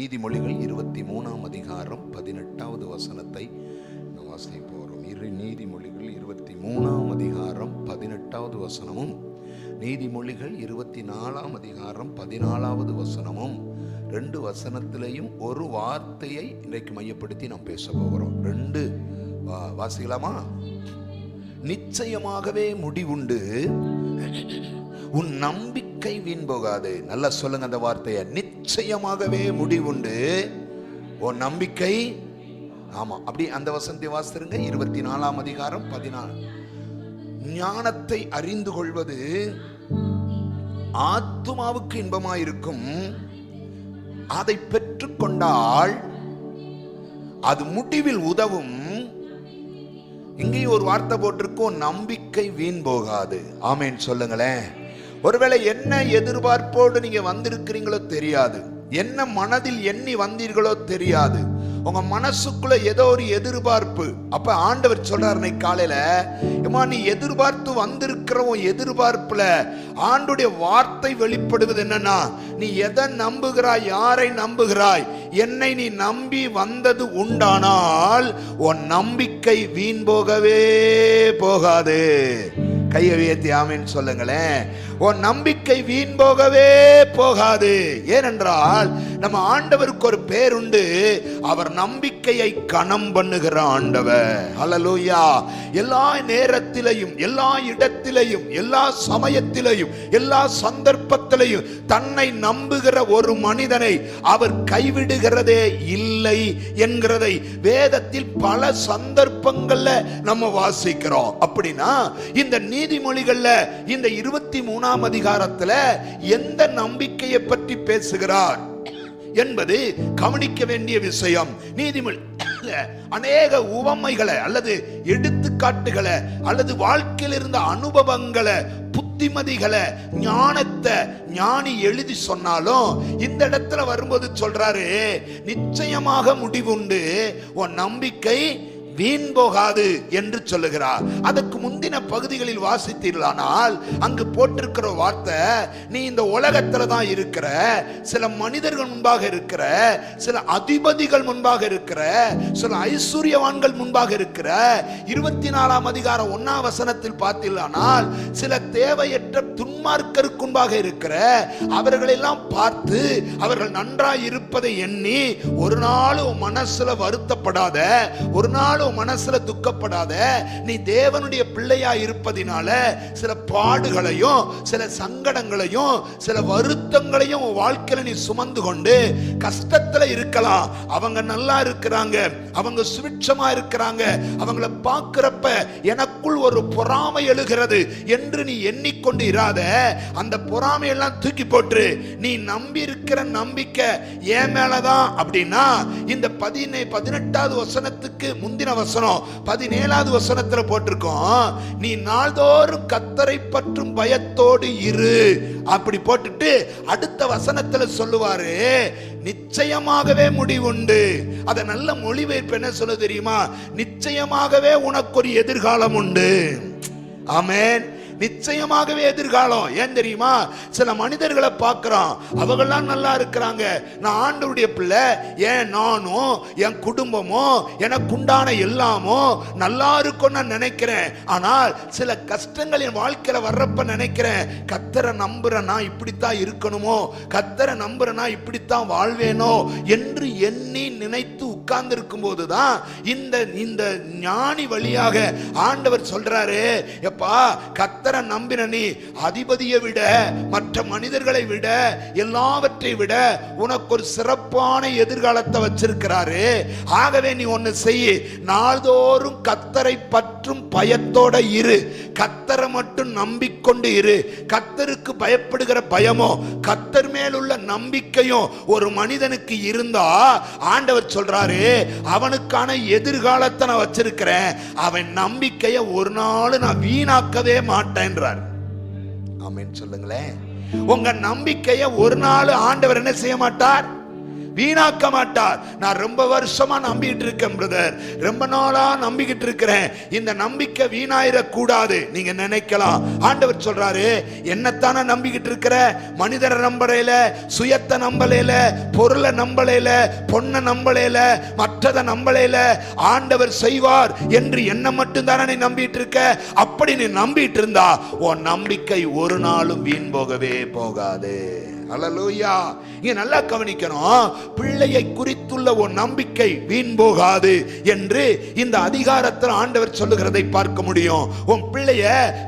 நீதிமொழிகள் 23ஆம் அதிகாரம் 18வது வசனத்தை நாம் வாசிக்க போகிறோம். நீதிமொழிகள் 23ஆம் அதிகாரம் 18வது வசனமும் நீதிமொழிகள் 24ஆம் அதிகாரம் 14வது வசனமும் ரெண்டு வசனத்திலையும் ஒரு வார்த்தையை இன்றைக்கு மையப்படுத்தி நாம் பேச போகிறோம். ரெண்டு வாசிக்கலாமா? நிச்சயமாகவே முடிவுண்டு, உன் நம்பிக்கை வீண் போகாது. நல்லா சொல்லுங்க அந்த வார்த்தையை. நிச்சயமாகவே முடிவுண்டு, உன் நம்பிக்கை. ஆமா, அப்படி அந்த வசனத்தை வாசிருங்க. 24ஆம் அதிகாரம் 14. ஞானத்தை அறிந்து கொள்வது ஆத்துமாவுக்கு இன்பமாயிருக்கும், அதை பெற்றுக்கொண்டால் அது முடிவில் உதவும். இங்கேயும் ஒரு வார்த்தை போட்டிருக்கோம், நம்பிக்கை வீண் போகாது. ஆமேன் சொல்லுங்களேன். ஒருவேளை என்ன எதிர்பார்ப்போடு நீங்க வந்திருக்கிறீங்களோ தெரியாது, என்ன மனதில் எண்ணி வந்தீர்களோ தெரியாது. உங்க மனசுக்குள்ள ஏதோ ஒரு எதிர்பார்ப்பு. அப்ப ஆண்டவர் சொல்றார் இன்னைக்கு காலையில, ஏமா நீ எதிர்பார்த்து வந்திருக்கிற எதிர்பார்ப்புல ஆண்டுடைய வார்த்தை வெளிப்படுவது என்னன்னா, நீ எதை நம்புகிறாய், யாரை நம்புகிறாய்? என்னை நீ நம்பி வந்தது உண்டானால் உன் நம்பிக்கை வீண் போகவே போகாது. கையை உயர்த்தி ஆமேன்னு சொல்லுங்களேன். உன் நம்பிக்கை வீண் போகவே போகாது. ஏனென்றால் நம்ம ஆண்டவருக்கு ஒரு பேர் உண்டு, அவர் நம்பிக்கையை கனம் பண்ணுகிற ஆண்டவர். ஹல்லேலூயா. எல்லா நேரத்திலையும், எல்லா இடத்திலையும், எல்லா சமயத்திலையும், எல்லா சந்தர்ப்பத்திலையும் தன்னை நம்புகிற ஒரு மனிதனை அவர் கைவிடுகிறதே இல்லை என்கிறதை வேதத்தில் பல சந்தர்ப்பங்கள்ல நம்ம வாசிக்கிறோம். அப்படின்னா இந்த நீதிமொழிகள்ல இந்த 23ஆம் அதிகாரத்துல எந்த நம்பிக்கையை பற்றி பேசுகிறார் என்பது கவனிக்க வேண்டிய விஷயம். நீதிமொழி அநேக உவமைகளை அல்லது எடுத்துக்காட்டுகளை அல்லது வாழ்க்கையில் இருந்த அனுபவங்களை, புத்திமதிகளை, ஞானத்தை ஞானி எழுதி சொன்னாலும் இந்த இடத்துல வரும்போது சொல்றாரு, நிச்சயமாக முடிவுண்டு, உன் நம்பிக்கை வீண் போகாது என்று சொல்லுகிறார். அதற்கு முந்தின பகுதிகளில் வாசித்தீர்களானால் அங்கு போட்டிருக்கிற வார்த்தை, நீ இந்த உலகத்துல தான் இருக்கிற, சில மனிதர்கள் முன்பாக இருக்கிற, சில அதிபதிகள் முன்பாக இருக்கிற, சில ஐஸ்வர்யவான்கள் முன்பாக இருக்கிற. 24ஆம் அதிகாரம் 1ஆம் வசனத்தில் பார்த்தீர்களானால் சில தேவையற்ற துன்மார்க்கருக்கு முன்பாக இருக்கிற. அவர்களெல்லாம் பார்த்து அவர்கள் நன்றாய் இருப்பதை எண்ணி ஒரு நாளும் மனசுல வருத்தப்படாத, ஒரு நாள் மனசுல துக்கப்படாத. நீ தேவனுடைய பிள்ளையா இருப்பதினால சில பாடுகளையும், சில சங்கடங்களையும், சில வருத்தங்களையும் வாழ்க்கையில நீ சுமந்து கொண்டு கஷ்டத்துல இருக்கலாம். அவங்க நல்லா இருக்கிறாங்க, அவங்க சுவிட்சமா இருக்கிறாங்க, அவங்கள பார்க்கிறப்ப எனக்குள் ஒரு பொறாமை எழுகிறது என்று நீ எண்ணிக்கொண்டு இராத. அந்த பொறாமையெல்லாம் தூக்கி போட்டு நீ நம்பி இருக்கிற நம்பிக்கை என் மேலதான் அப்படின்னா, இந்த 18வது வசனத்துக்கு முந்தின வசனம் 17வது வசனத்துல போட்டிருக்கோம், நீ நாள்தோறும் கர்த்தரை பற்றும் பயத்தோடு இரு. அப்படி போட்டுட்டு அடுத்த வசனத்துல சொல்லுவாரு, நிச்சயமாகவே முடிவுண்டு. அத நல்ல மொழிபெயர்ப்பு என்ன சொல்ல தெரியுமா? நிச்சயமாகவே உனக்கு ஒரு எதிர்காலம் உண்டு. ஆமென். நிச்சயமாகவே எதிர்காலம். ஏன் தெரியுமா? சில மனிதர்களை பார்க்கிறோம், அவங்கெல்லாம் நல்லா இருக்கிறாங்க, நான் ஆண்டவருடைய பிள்ளை, ஏன் நானும் என் குடும்பமும் எனக்கு உண்டான எல்லாமோ நல்லா இருக்கும் நான் நினைக்கிறேன். ஆனால் சில கஷ்டங்கள் என் வாழ்க்கையில வர்றப்ப நினைக்கிறேன், கர்த்தரை நம்புற நான் இப்படித்தான் இருக்கணுமோ, கர்த்தரை நம்புற நான் இப்படித்தான் வாழ்வேனோ என்று எண்ணி நினைத்து உட்கார்ந்து இருக்கும் போதுதான் இந்த ஞானி வழியாக ஆண்டவர் சொல்றாரு, எப்பா கர்த்தரை நம்பின நீ அதிபதியை விட, மற்ற மனிதர்களை விட, எல்லாவற்றை விட உனக்கு ஒரு சிறப்பான எதிர்காலத்தை வச்சிருக்கிறாரு. ஆகவே நீ ஒன்னு செய், நாள்தோறும் கர்த்தரை பற்றும் பயத்தோட இரு, கர்த்தரை மட்டும் நம்பிக்கொண்டு இரு. கர்த்தருக்கு பயப்படுகிற பயமோ, கர்த்தர் மேல் உள்ள நம்பிக்கையும் ஒரு மனிதனுக்கு இருந்தா ஆண்டவர் சொல்றாரு, அவனுக்கான எதிர்காலத்தை நான் வச்சிருக்கிறேன், அவன் நம்பிக்கையை ஒரு நாள் நான் வீணாக்கவே மாட்டேன் என்றார். ஆமென் சொல்லுங்களேன். உங்க நம்பிக்கையை ஒரு நாள் ஆண்டவர் என்ன செய்ய மாட்டார்? வீணாக்க மாட்டார். நான் ரொம்ப வருஷமா நம்பிட்டு இருக்கேன் பிரதர், ரொம்ப நாளா நம்பிக்கிட்டு இருக்கிறேன், இந்த நம்பிக்கை வீணாயிடக்கூடாது நீங்க நினைக்கலாம். ஆண்டவர் சொல்றாரு, என்னத்தான நம்பிக்கிட்டு இருக்கிற? மனிதரை நம்பலையில, சுயத்தை நம்பலையில, பொருளை நம்பலையில, பொண்ணை நம்பலையில, மற்றதை நம்பலையில, ஆண்டவர் செய்வார் என்று என்ன மட்டும் தானே நீ நம்பிட்டு இருக்க. அப்படி நீ நம்பிட்டு இருந்தா உன் நம்பிக்கை ஒரு நாளும் வீண் போகவே போகாது. அல்லேலூயா. இங்க நல்லா கவனிக்கணும், பிள்ளையை குறித்துள்ள ஒரு நம்பிக்கை வீண் போகாது என்று இந்த அதிகாரத்தில் ஆண்டவர் சொல்லுகிறதை பார்க்க முடியும். உன் பிள்ளைய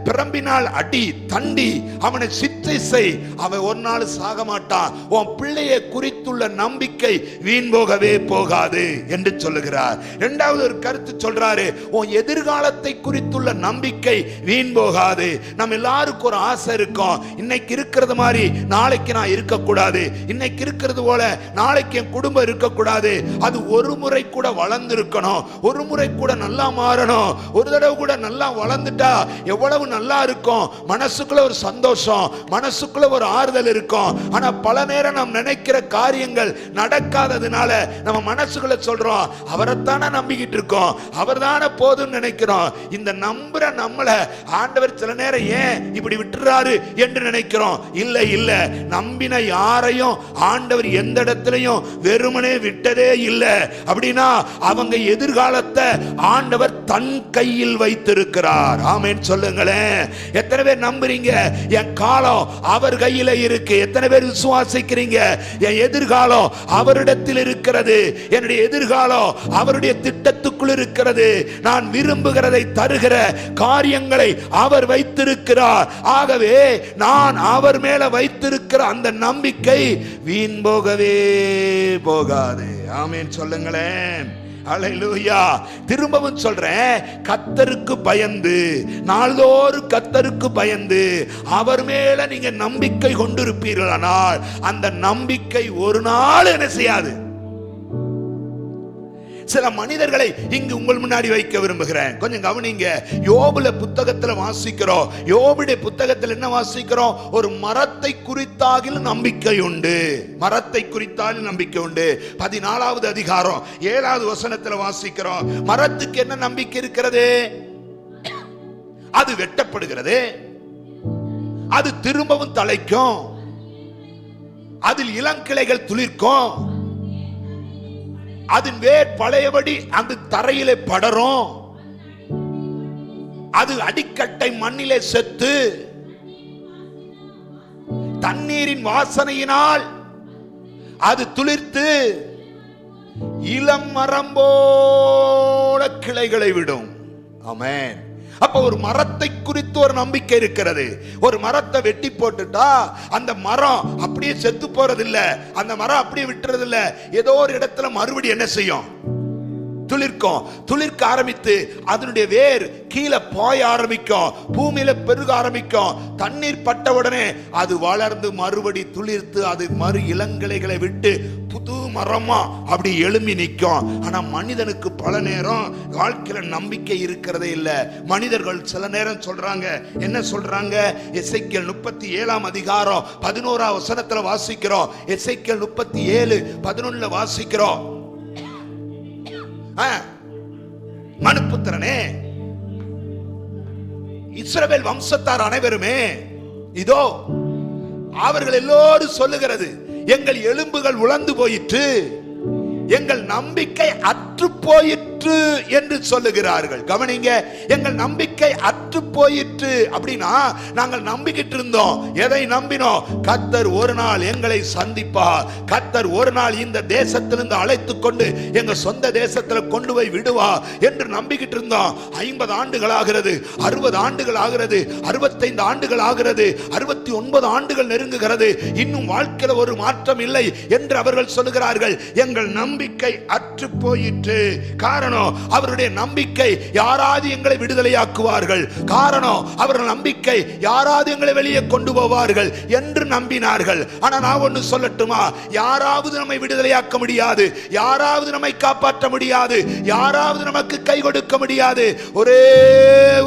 பிரம்பினால் அடி, தண்டி, அவனை சித்தை செய், அவன் ஒரு நாள் சாக மாட்டான். உன் பிள்ளையை குறித்துள்ள நம்பிக்கை வீண் போகவே போகாது என்று சொல்லுகிறார். இரண்டாவது ஒரு கருத்து சொல்றாரு, உன் எதிர்காலத்தை குறித்துள்ள நம்பிக்கை வீண் போகாது. நம்ம எல்லாருக்கும் ஒரு ஆசை இருக்கும், இன்னைக்கு இருக்கிறது மாதிரி நாளைக்கு நான் இருக்கக்கூடாது, இன்னைக்கு இருக்கிறது போல நாளைக்கு என் குடும்பம் இருக்கக்கூடாது. அது ஒரு முறை கூட வளர்ந்திருக்கணும், ஒரு முறை கூட நல்லா மாறணும். ஒரு தடவை கூட நல்லா வளர்ந்துட்டா எவ்வளவு நல்லா இருக்கும். மனசுக்குள்ள ஒரு சந்தோஷம், மனசுக்குள்ள ஒரு ஆறுதல் இருக்கும். ஆனா பல நேரம் நாம் நினைக்கிற காரியங்கள் நடக்காததுனால நம்ம மனசுக்குள்ள சொல்றோம், அவரைத்தானே நம்பிக்கிட்டு இருக்கோம், அவர் தானே போதும்னு நினைக்கிறோம். இந்த நம்புற நம்மள ஆண்டவர் சில நேரம் ஏன் இப்படி விட்டுறாரு என்று நினைக்கிறோம். இல்ல இல்ல, நம்பின யாரையும் ஆண்டவர் எந்த இடத்திலையும் வெறுமனே விட்டதே இல்லை. அப்படின்னா அவங்க எதிர்காலத்தை ஆண்டவர் தன் கையில் வைத்திருக்கிறார். ஆமென் சொல்லுங்களேன். எத்தனை பேர் நம்புறீங்க என் காலம் அவர் கையில இருக்கு? எத்தனை பேர் விசுவாசிக்கிறீங்க என் எதிர்காலம் அவரிடத்தில் இருக்கிறது, என்னுடைய எதிர்காலம் அவருடைய திட்டத்துக்குள் இருக்கிறது, நான் விரும்புகிறதை தருகிற காரியங்களை அவர் வைத்திருக்கிறார். ஆகவே நான் அவர் மேல வைத்திருக்கிற அந்த நம்பிக்கை வீண் போகவே போகாது. ஆமென் சொல்லுங்களேன். அல்லேலூயா. திரும்பவும் சொல்றேன், கர்த்தருக்கு பயந்து, நாள்தோறும் கர்த்தருக்கு பயந்து அவர் மேல நீங்க நம்பிக்கை கொண்டிருப்பீர்களானால் அந்த நம்பிக்கை ஒரு நாள் என்ன செய்யாது. சில மனிதர்களை இங்கு உங்கள் முன்னாடி வைக்க விரும்புகிறேன், கொஞ்சம் கவனிங்க. யோபுல புத்தகத்தில் வாசிக்கிறோம், யோபுடைய புத்தகத்தில் என்ன வாசிக்கிறோம்? ஒரு மரத்தை குறித்தாகிலும் நம்பிக்கை உண்டு, மரத்தை குறித்தாலும் நம்பிக்கை உண்டு. 14வது அதிகாரம் 7வது வசனத்தில் வாசிக்கிறோம், மரத்துக்கு என்ன நம்பிக்கை இருக்கிறது? அது வெட்டப்படுகிறது, அது திரும்பவும் தழைக்கும், அதில் இளங்கிளைகள் துளிர்க்கும், அதன் வேர் பழையபடி அந்த தரையிலே படரும், அது அடிக்கட்டை மண்ணிலே செத்து தண்ணீரின் வாசனையினால் அது துளிர்த்து இளம் மரம் போல கிளைகளை விடும். ஆமென். அப்ப ஒரு மரத்தை குறித்து ஒரு நம்பிக்கை இருக்கிறது. ஒரு மரத்தை வெட்டி போட்டுட்டா அந்த மரம் அப்படியே செத்து போறது இல்ல, அந்த மரம் அப்படியே விட்டுறது இல்ல, ஏதோ ஒரு இடத்துல மறுபடியும் என்ன செய்யும்? துளிர்க்கும். துளிர்க்க ஆரம்பித்து அதனுடைய வேர் கீழே போய ஆரம்பிக்கும், பூமியில பெருக ஆரம்பிக்கும். தண்ணீர் பட்ட உடனே அது வளர்ந்து மறுபடி துளிர்த்து அது மறு இளங்கிளைகளை விட்டு புது மரமா அப்படி எழும்பி நிற்கும். ஆனா மனிதனுக்கு பல நேரம் வாழ்க்கையில நம்பிக்கை இருக்கிறதே இல்லை. மனிதர்கள் சில நேரம் சொல்றாங்க, என்ன சொல்றாங்க? எசேக்கியேல் 37ஆம் அதிகாரம் 11ஆம் வசனத்துல வாசிக்கிறோம். எசேக்கியேல் 37:11 வாசிக்கிறோம், மனுப்புத்திரனே, இஸ்ரவேல் வம்சத்தார் அனைவருமே இதோ அவர்கள் எல்லோரும் சொல்லுகிறது, எங்கள் எலும்புகள் உலர்ந்து போயிற்று, எங்கள் நம்பிக்கை அற்று போயிற்று என்று சொல்லுகிறார்கள். கவனிங்க, எங்கள் நம்பிக்கை அற்று போயிற்று. அப்படின்னா நாங்கள் நம்பிக்கிட்டு இருந்தோம், எதை நம்பினோம்? கர்த்தர் ஒரு நாள் எங்களை சந்திப்பார், கர்த்தர் ஒரு நாள் இந்த தேசத்திலிருந்து அழைத்து கொண்டு எங்க சொந்த தேசத்தில் கொண்டு போய் விடுவார் என்று நம்பிக்கிட்டு இருந்தோம். 50 ஆண்டுகள் ஆகிறது, 60 ஆண்டுகள் ஆகிறது, 65 ஆண்டுகள் ஆகிறது, 69 ஆண்டுகள் நெருங்குகிறது, இன்னும் வாழ்க்கையில் ஒரு மாற்றம் இல்லை என்று அவர்கள் சொல்லுகிறார்கள். எங்கள் நம்பிக்கை அற்று போயிற்று. காரணம் காரணம் அவருடைய நம்பிக்கை, யாராவது எங்களை விடுதலையாக்குவார்கள், காரணம் அவர்கள் நம்பிக்கை, யாராவது எங்களை வெளியே கொண்டு போவார்கள் என்று நம்பினார்கள். ஆனா நான் ஒன்று சொல்லட்டுமா, யாராவது நம்மை விடுதலையாக்க முடியாது, யாராவது நம்மை காப்பாற்ற முடியாது, யாராவது நமக்கு கை கொடுக்க முடியாது. ஒரே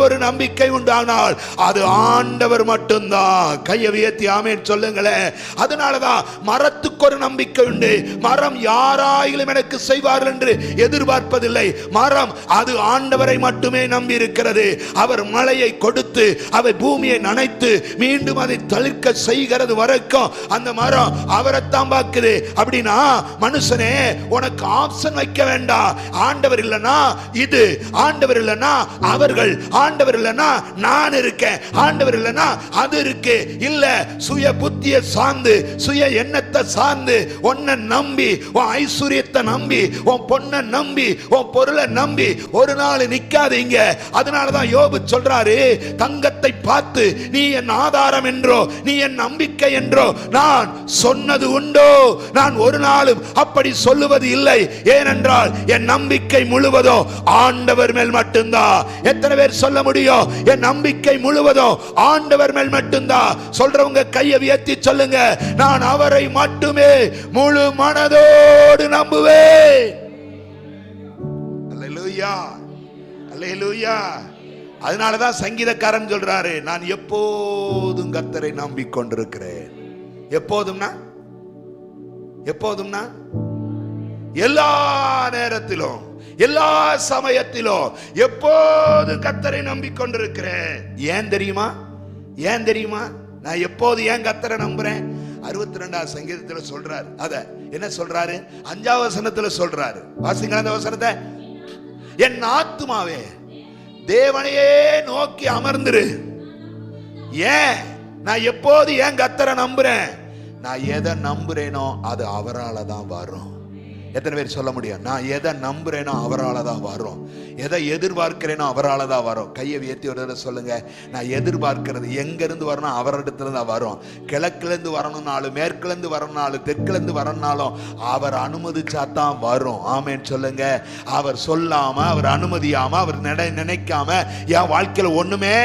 ஒரு நம்பிக்கை உண்டானால் அது ஆண்டவர் மட்டும்தான். கையை உயர்த்தி ஆமென் சொல்லுங்களேன். அதனாலதான் மரத்துக்கு ஒரு நம்பிக்கை உண்டு. மரம் யாராயிலும் எனக்கு செய்வார்கள் என்று எதிர்பார்ப்பதில்லை. மரம் அது ஆண்டவரை மட்டுமே நம்பி இருக்கிறது. அவர் மழையை கொடுத்து அவை பூமியை நனைத்து மீண்டும் அதை தளிர்க்க செய்கிறது வரைக்கும் அந்த மரம் அவரைத்தான் பார்க்குது. அப்படின்னா மனுஷனே உனக்கு ஆப்ஷன் வைக்க வேண்டாம். ஆண்டவர் இல்லைன்னா இது, ஆண்டவர் இல்லைன்னா அவர்கள், ஆண்டவர் இல்லைன்னா நான் இருக்கேன், ஆண்டவர் இல்லைன்னா அது இருக்கு. இல்ல சுய புத்தியை சார்ந்து, சுய எண்ணத்தை சார்ந்து, உன்னை நம்பி, உன் ஐஸ்வர்யத்தை நம்பி, உன் பொண்ணை நம்பி, உன் பொருளை நம்பி ஒரு நாள் நிக்காதீங்க. அதனாலதான் யோபு சொல்றாரு, தங்கத்தை பார்த்து நீ என் ஆதாரம் என்றோ, நீ என் நம்பிக்கை என்றோ நான் சொன்னது உண்டோ? நான் ஒரு நாளும் அப்படி சொல்லுவது இல்லை. ஏனென்றால் என் நம்பிக்கை முழுவதும் ஆண்டவர் மேல் மட்டும்தான். எத்தனை பேர் சொல்ல முடியும் என் நம்பிக்கை முழுவதும் ஆண்டவர் மேல் மட்டும்தான்? சொல்றவங்க கையை உயர்த்தி சொல்லுங்க, நான் அவரை மட்டுமே முழு மனதோடு நம்புவேன். அல்லேலூயா, அல்லேலூயா. அதனாலதான் சங்கீதக்காரன் சொல்றாரு, நான் எப்போதும் கர்த்தரை நம்பிக்கொண்டிருக்கிறேன். எப்போதும்னா எப்போதும்னா எல்லா நேரத்திலும், எல்லா சமயத்திலும் எப்போதும் கர்த்தரை நம்பிக்கொண்டிருக்கிறேன். ஏன் தெரியுமா? ஏன் தெரியுமா நான் எப்போது ஏன் கர்த்தரை நம்புறேன்? 62ஆம் சங்கீதத்தில் சொல்றாரு. அத என்ன சொல்றாரு? 5ஆம் வசனத்துல சொல்றாரு. வாசிங்க அந்த வசனத்தை. என் ஆத்துமாவே தேவனையே நோக்கி அமர்ந்துரு. ஏன் நான் எப்போது ஏன் கர்த்தரை நம்புறேன்? நான் எதை நம்புறேனோ அது அவரால தான் வரும். எத்தனை பேர் சொல்ல முடியும்? நான் எதை நம்புறேனோ அவரால தான் வரும். எதை எதிர்பார்க்கிறேனோ அவரால தான் வரும். கையை உயர்த்தி ஒரு தடவை சொல்லுங்க, நான் எதிர்பார்க்கிறது எங்க இருந்து வரணும்? அவரிடத்துல தான் வரும். கிழக்குல இருந்து வரணும்னாலும், மேற்குல இருந்து வரணும்னாலும், தெற்குல இருந்து வரணும்னாலும் அவர் அனுமதிச்சா தான் வரும். ஆமென் சொல்லுங்க. அவர் சொல்லாம, அவர் அனுமதியாம, அவர் நினைக்காம என் வாழ்க்கையில ஒண்ணுமே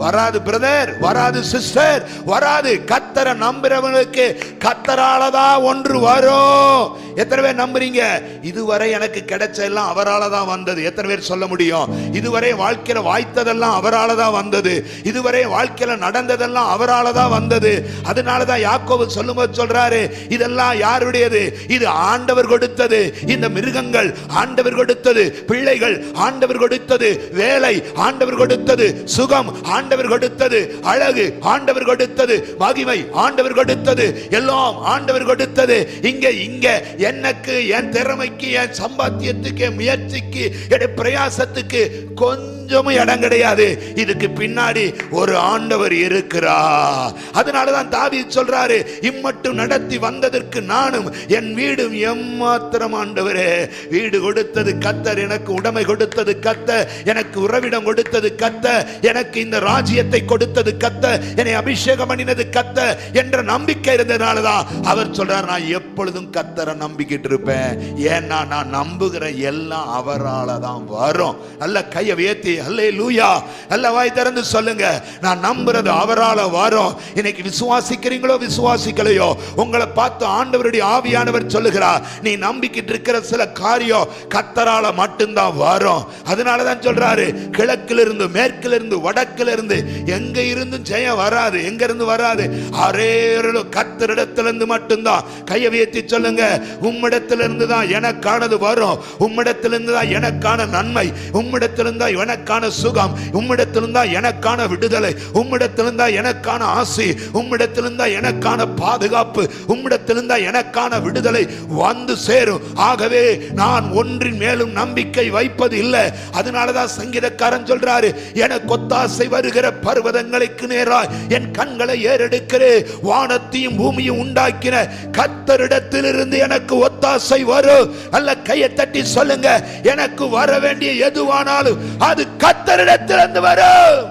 வராது பிரதர், வராது சிஸ்டர், வராது. கர்த்தரை நம்புறவனுக்கு கர்த்தராலதான் ஒன்று வரும். எத்தனை பேர் நம்புறீங்க? இதுவரை எனக்கு கிடைச்ச எல்லாம் அவரால தான் வந்தது. எத்தனை பேர் சொல்ல முடியும்? இதுவரை வாழ்க்கையில வாய்த்ததெல்லாம் அவரால தான் வந்தது. இதுவரை வாழ்க்கையில நடந்ததெல்லாம் அவரால தான் வந்தது. அதனாலதான் யாக்கோபு சொல்லும்போது சொல்றாரு, இதெல்லாம் யாருடையது? இது ஆண்டவர் கொடுத்தது. இந்த மிருகங்கள் ஆண்டவர் கொடுத்தது, பிள்ளைகள் ஆண்டவர் கொடுத்தது, வேலை ஆண்டவர் கொடுத்தது, சுகம் ஆண்டவர் கொடுத்தது, அழகு ஆண்டவர் கொடுத்தது, மகிமை ஆண்டவர் கொடுத்தது, எல்லாம் ஆண்டவர் கொடுத்தது. இங்க எனக்கு, என் திறமைக்கு, என் சம்பாத்தியத்துக்கு, என் முயற்சிக்கு, என் பிரயாசத்துக்கு கொஞ்சமும் இடம் கிடையாது. இதுக்கு பின்னாடி ஒரு ஆண்டவர் இருக்கிறார். அதனாலதான் தாவீது சொல்றாரு, இம்மட்டும் நடத்தி வந்ததற்கு நானும் என் வீடும் எம்மாத்திரம் ஆண்டவரே. வீடு கொடுத்தது கர்த்தர், எனக்கு உடைமை கொடுத்தது கர்த்தர், எனக்கு உறவிடம் கொடுத்தது கர்த்தர், எனக்கு இந்த ராஜ்யத்தை கொடுத்தது கர்த்தர், என்னை அபிஷேகம் பண்ணினது கர்த்தர் என்ற நம்பிக்கை இருந்ததுனாலதான் அவர் சொல்றார், நான் எப்பொழுதும் கர்த்தரை நம்பிக்கிட்டு இருப்பேன். ஏன்னா நான் நம்புகிற எல்லாம் அவரால தான் வரும். நல்ல கையை உயர்த்தி அல்லேலூயா, நல்ல வாய் திறந்து சொல்லுங்க, நான் நம்புறது அவரால வரும். இன்னைக்கு விசுவாசிக்கிறீங்களோ விசுவாசிக்கலையோ, உங்களை பார்த்து ஆண்டவருடைய ஆவியானவர் சொல்லுகிறார், நீ நம்பிக்கிட்டு இருக்கிற சில காரியம் கர்த்தரால மட்டும்தான் வரும். அதனாலதான் சொல்றாரு, கிழக்கிலிருந்து, மேற்கிலிருந்து, வடக்கிலிருந்து, எங்க இருந்தும் ஜெயம் வராது. எங்க இருந்து வராது? அரேரோ கர்த்தரிடத்திலிருந்து மட்டும்தான். கையை உயர்த்தி சொல்லுங்க, உம்மிடத்திலிருந்து தான் எனக்கானது வரும். உம்மிடத்திலிருந்து தான் எனக்கான நன்மை, உம்மிடத்திலிருந்து தான் எனக்கான சுகம், உம்மிடத்திலிருந்து தான் எனக்கான விடுதலை, உம்மிடத்திலிருந்து தான் எனக்கான ஆசி, உம்மிடத்திலிருந்து தான் எனக்கான பாதுகாப்பு, உம்மிடத்திலிருந்து தான் எனக்கான விடுதலை வந்து சேரும். ஆகவே நான் ஒன்றின் மேலும் நம்பிக்கை வைப்பது இல்லை. அதனாலதான் சங்கீதக்காரன் சொல்றாரு, எனக்கு ஒத்தாசை வருகிற பர்வதங்களுக்கு நேராய் என் கண்களை ஏறெடுக்கிறேன். வானத்தையும் பூமியும் உண்டாக்கின கர்த்தரிடத்திலிருந்து எனக்கு ஒத்தாசை வரும். அல்ல கையை தட்டி சொல்லுங்க, எனக்கு வர வேண்டிய எதுவானாலும் அது கர்த்தரிடத்திலிருந்து வரும்.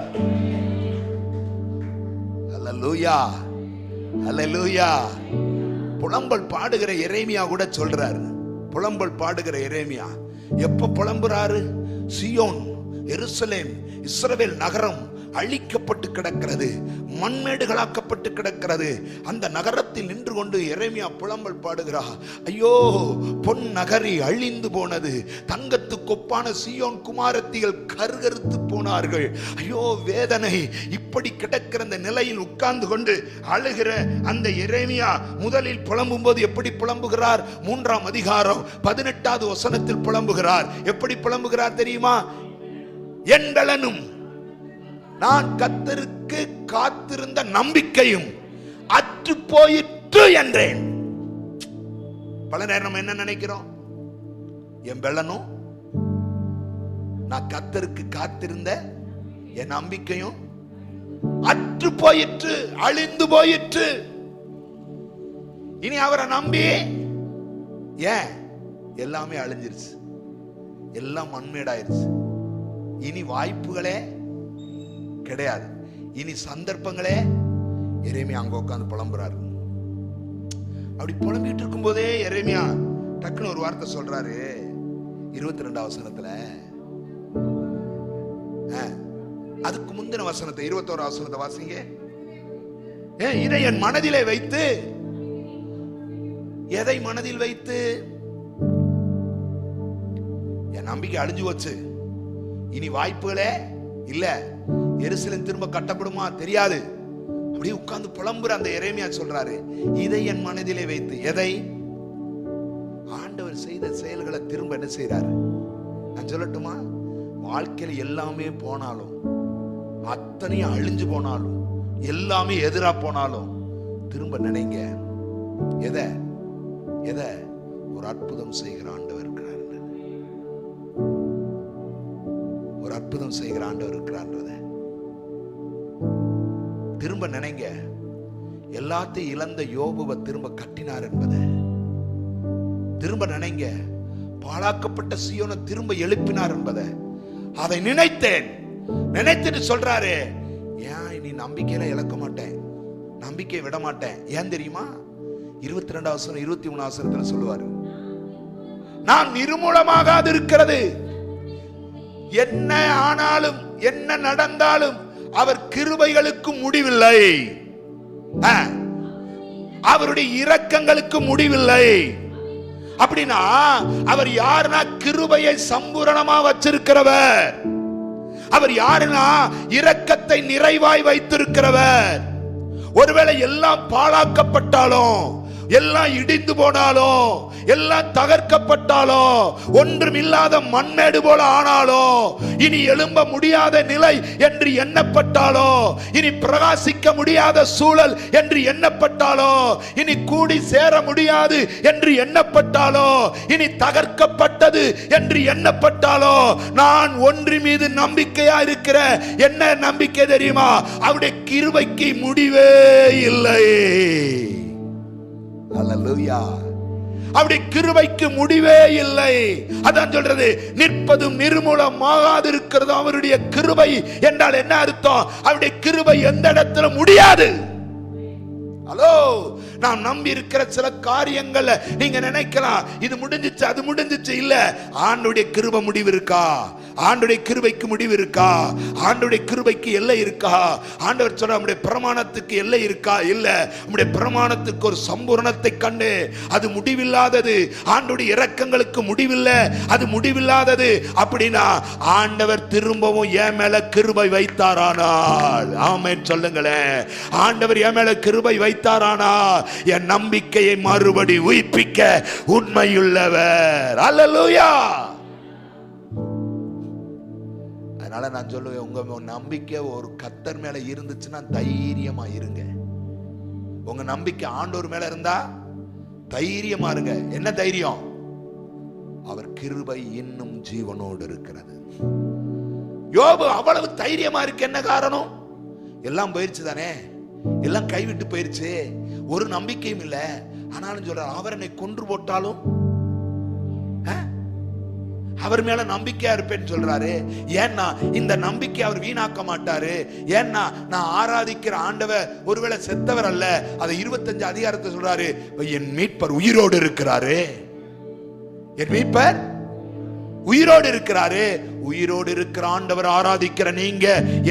அல்லேலூயா, அல்லேலூயா. புலம்பல் பாடுகிற எரேமியா கூட சொல்றாரு, புலம்பல் பாடுகிற எரேமியா, எப்ப புலம்புறாரு? சீயோன், எருசலேம், இஸ்ரவேல் நகரம் அழிக்கப்பட்டு கிடக்கிறது, மண்மேடுகளாக்கப்பட்டு கிடக்கிறது. அந்த நகரத்தில் நின்று கொண்டு எரேமியா புலம்பல் பாடுகிறார். ஐயோ, பொன் நகரி அழிந்து போனது, தங்கத்து கொப்பான சீயோன் குமாரத்திகள் கருகருத்து போனார்கள். ஐயோ வேதனை. இப்படி கிடக்கிற அந்த நிலையில் உட்கார்ந்து கொண்டு அழுகிற அந்த எரேமியா முதலில் புலம்பும் போது எப்படி புலம்புகிறார்? 3ஆம் அதிகாரம் 18வது வசனத்தில் புலம்புகிறார். எப்படி புலம்புகிறார் தெரியுமா? என் பலனும் நான் கர்த்தருக்கு காத்திருந்த நம்பிக்கையும் அற்று போயிற்று என்றேன். பல நேரம் நம்ம என்ன நினைக்கிறோம்? என் பலனும் நான் கர்த்தருக்கு காத்திருந்த என் நம்பிக்கையும் அற்று போயிற்று, அழிந்து போயிற்று. இனி அவரை நம்பி ஏன் எல்லாமே அழிஞ்சிருச்சு, எல்லாம் மண்மேடாயிருச்சு. இனி வாய்ப்புகளே கிடையாது, இனி சந்தர்ப்பங்களே. எரேமியா அங்க உட்கார்ந்து புலம்புறாரு. அப்படி புலம்பிட்டு இருக்கும் போதே எரேமியா டக்குன்னு ஒரு வார்த்தை சொல்றாரு. 22ஆம் வசனத்துல, அதுக்கு முந்தின வசனத்தை 21ஆம் வசனத்தை வாசிங்க. இதை என் மனதிலே வைத்து, எதை மனதில் வைத்து? என் நம்பிக்கை அழிஞ்சு போச்சு, இனி வாய்ப்புகளே இல்ல, எருசலேம் திரும்ப கட்டப்படுமா தெரியாது. அப்படியே உட்கார்ந்து புலம்புற அந்த எரேமியா சொல்றாரு, இதை என் மனதிலே வைத்து. எதை? ஆண்டவர் செய்த செயல்களை திரும்ப என்ன செய்யறாரு? நான் சொல்லட்டுமா? வாழ்க்கையில எல்லாமே போனாலும், அத்தனையும் அழிஞ்சு போனாலும், எல்லாமே எதிரா போனாலும் திரும்ப நினைங்க, எதை எதை? ஒரு அற்புதம் செய்கிற ஆண்டவர் இருக்கிறார், ஒரு அற்புதம் செய்கிற ஆண்டவர் இருக்கிறார்ன்றத திரும்ப நினைங்க. எல்லாத்தையும் இழந்த யோபுவை திரும்ப கட்டினார் என்பதை திரும்ப நினைங்க. பாழாக்கப்பட்ட சீயோனை திரும்ப எழுப்பினார் என்பதை அதை நினைத்தேன். நினைத்துட்டு சொல்றாரு, ஏன் இனி நம்பிக்கையில இழக்க மாட்டேன், நம்பிக்கையை விட மாட்டேன். ஏன் தெரியுமா? 22ஆம் வசனம் 23ஆம் வசனத்துல சொல்லுவாரு, நான் நிர்மூலமாகாது இருக்கிறது, என்ன ஆனாலும் என்ன நடந்தாலும் அவர் கிருபைகளுக்கு முடிவில்லை, அவருடைய இரக்கங்களுக்கு முடிவில்லை. அப்படின்னா அவர் யாருன்னா கிருபையை சம்பூரணமா வச்சிருக்கிறவர். அவர் யாருன்னா இரக்கத்தை நிறைவாய் வைத்திருக்கிறவர். ஒருவேளை எல்லாம் பாழாக்கப்பட்டாலும், எல்லாம் இடிந்து போனாலும், எல்லாம் தகர்க்கப்பட்டாலும், ஒன்றும் இல்லாத மண்மேடு போல ஆனாலும், இனி எழும்ப முடியாத நிலை என்று எண்ணப்பட்டாலோ, இனி பிரகாசிக்க முடியாத சூழல் என்று எண்ணப்பட்டாலோ, இனி கூடி சேர முடியாது என்று எண்ணப்பட்டாலோ, இனி தகர்க்கப்பட்டது என்று எண்ணப்பட்டாலோ, நான் ஒன்று மீது நம்பிக்கையா இருக்கிற. என்ன நம்பிக்கை தெரியுமா? அவருடைய கிருபைக்கு முடிவே இல்லை. அல்லேலூயா. அவருடைய கிருபைக்கு முடிவே இல்லை. அதான் சொல்றது, நிற்பதும் நிர்மூலமாகாது இருக்கிறது அவருடைய கிருபை என்றால் என்ன அர்த்தம்? அவருடைய கிருபை எந்த இடத்துல முடியாது. ஹலோ, நாம் நம்பி இருக்கிற சில காரியங்கள்ல நீங்க நினைக்கலாம் இது முடிஞ்சிச்சு அது முடிஞ்சிச்சு. இல்ல, ஆண்டவருடைய கிருபை முடிவு இருக்கா? ஆண்டவருடைய கிருபைக்கு முடிவு இருக்கா? ஆண்டவருடைய கிருபைக்கு எல்லை இருக்கா? ஆண்டவர் சொல்ற நம்முடைய பிரமாணத்துக்கு எல்லை இருக்கா? இல்ல, நம்முடைய பிரமாணத்துக்கு ஒரு சம்பூரணத்தை கண்டு அது முடிவில்லாதது. ஆண்டவருடைய இரக்கங்களுக்கு முடிவில்லை, அது முடிவில்லாதது. அப்படின்னா ஆண்டவர் திரும்பவும் என் மேல கிருபை வைத்தாரானால், ஆமென் சொல்லுங்களேன். ஆண்டவர் என் மேல கிருபை வைத்தாரானால் என் நம்பிக்கையை மறுபடி உயிர்ப்பிக்க உண்மையுள்ளவர். அல்லேலூயா. அதனால நான் சொல்லுவேன், உங்க நம்பிக்கை ஒரு கர்த்தர் மேல இருந்துச்சுன்னா தைரியமா இருங்க. உங்க நம்பிக்கை ஆண்டவர் மேல இருந்தா தைரியமா இருங்க. என்ன தைரியம்? அவர் கிருபை இன்னும் ஜீவனோடு இருக்கிறது. யோபு அவ்வளவு தைரியமா இருக்கு. என்ன காரணம்? எல்லாம் போயிருச்சு தானே, எல்லாம் கைவிட்டு போயிருச்சு, ஒரு நம்பிக்கையும் இல்ல. ஆனாலும் சொல்ற, அவர் என்னை கொன்று போட்டாலும் அவர் மேல நம்பிக்கையா இருப்பேன்னு சொல்றாரு. ஏன்னா இந்த நம்பிக்கை அவர் வீணாக்க மாட்டாரு. ஏன்னா நான் ஆராதிக்கிற ஆண்டவர் ஒருவேளை செத்தவர் அல்ல. அதை 25 அதிகாரத்தை சொல்றாரு, என் மீட்பர் உயிரோடு இருக்கிறாரு. என் மீட்பர் உயிரோடு இருக்கிறாரு. உயிரோடு இருக்கிற ஆண்டவர் ஆராதிக்கிற நீங்க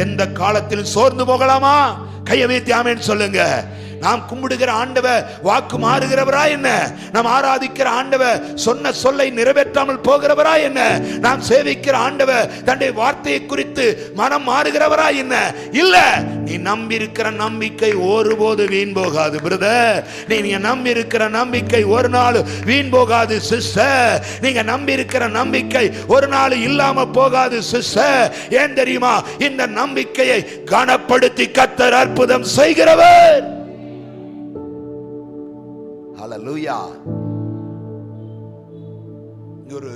எந்த காலத்திலும் சோர்ந்து போகலாமா? கையை வைத்து ஆமென் சொல்லுங்க. நாம் கும்பிடுகிற ஆண்டவர் வாக்கு மாறுகிறவரா என்ன? நாம் ஆராதிக்கிற ஆண்டவர் சொன்ன சொல்லை நிறைவேற்றாமல் போகிறவரா என்ன? நாம் சேவிக்கிற ஆண்டவர் தன்னுடைய வார்த்தையை குறித்து மனம் மாறுகிறவரா என்ன? இல்ல. நீ நம்பி இருக்கிற நம்பிக்கை ஒருபோது வீண் போகாது பிரதர். நீங்க நம்பி இருக்கிற நம்பிக்கை ஒரு நாள் வீண் போகாது சிஸ்டர். நீங்க நம்பி இருக்கிற நம்பிக்கை ஒரு நாள் இல்லாம போகாது சிஸ்டர். ஏன் தெரியுமா? இந்த நம்பிக்கையை கனப்படுத்தி கர்த்தர் அற்புதம் செய்கிறவர். ஹல்லேலூயா. ஒரு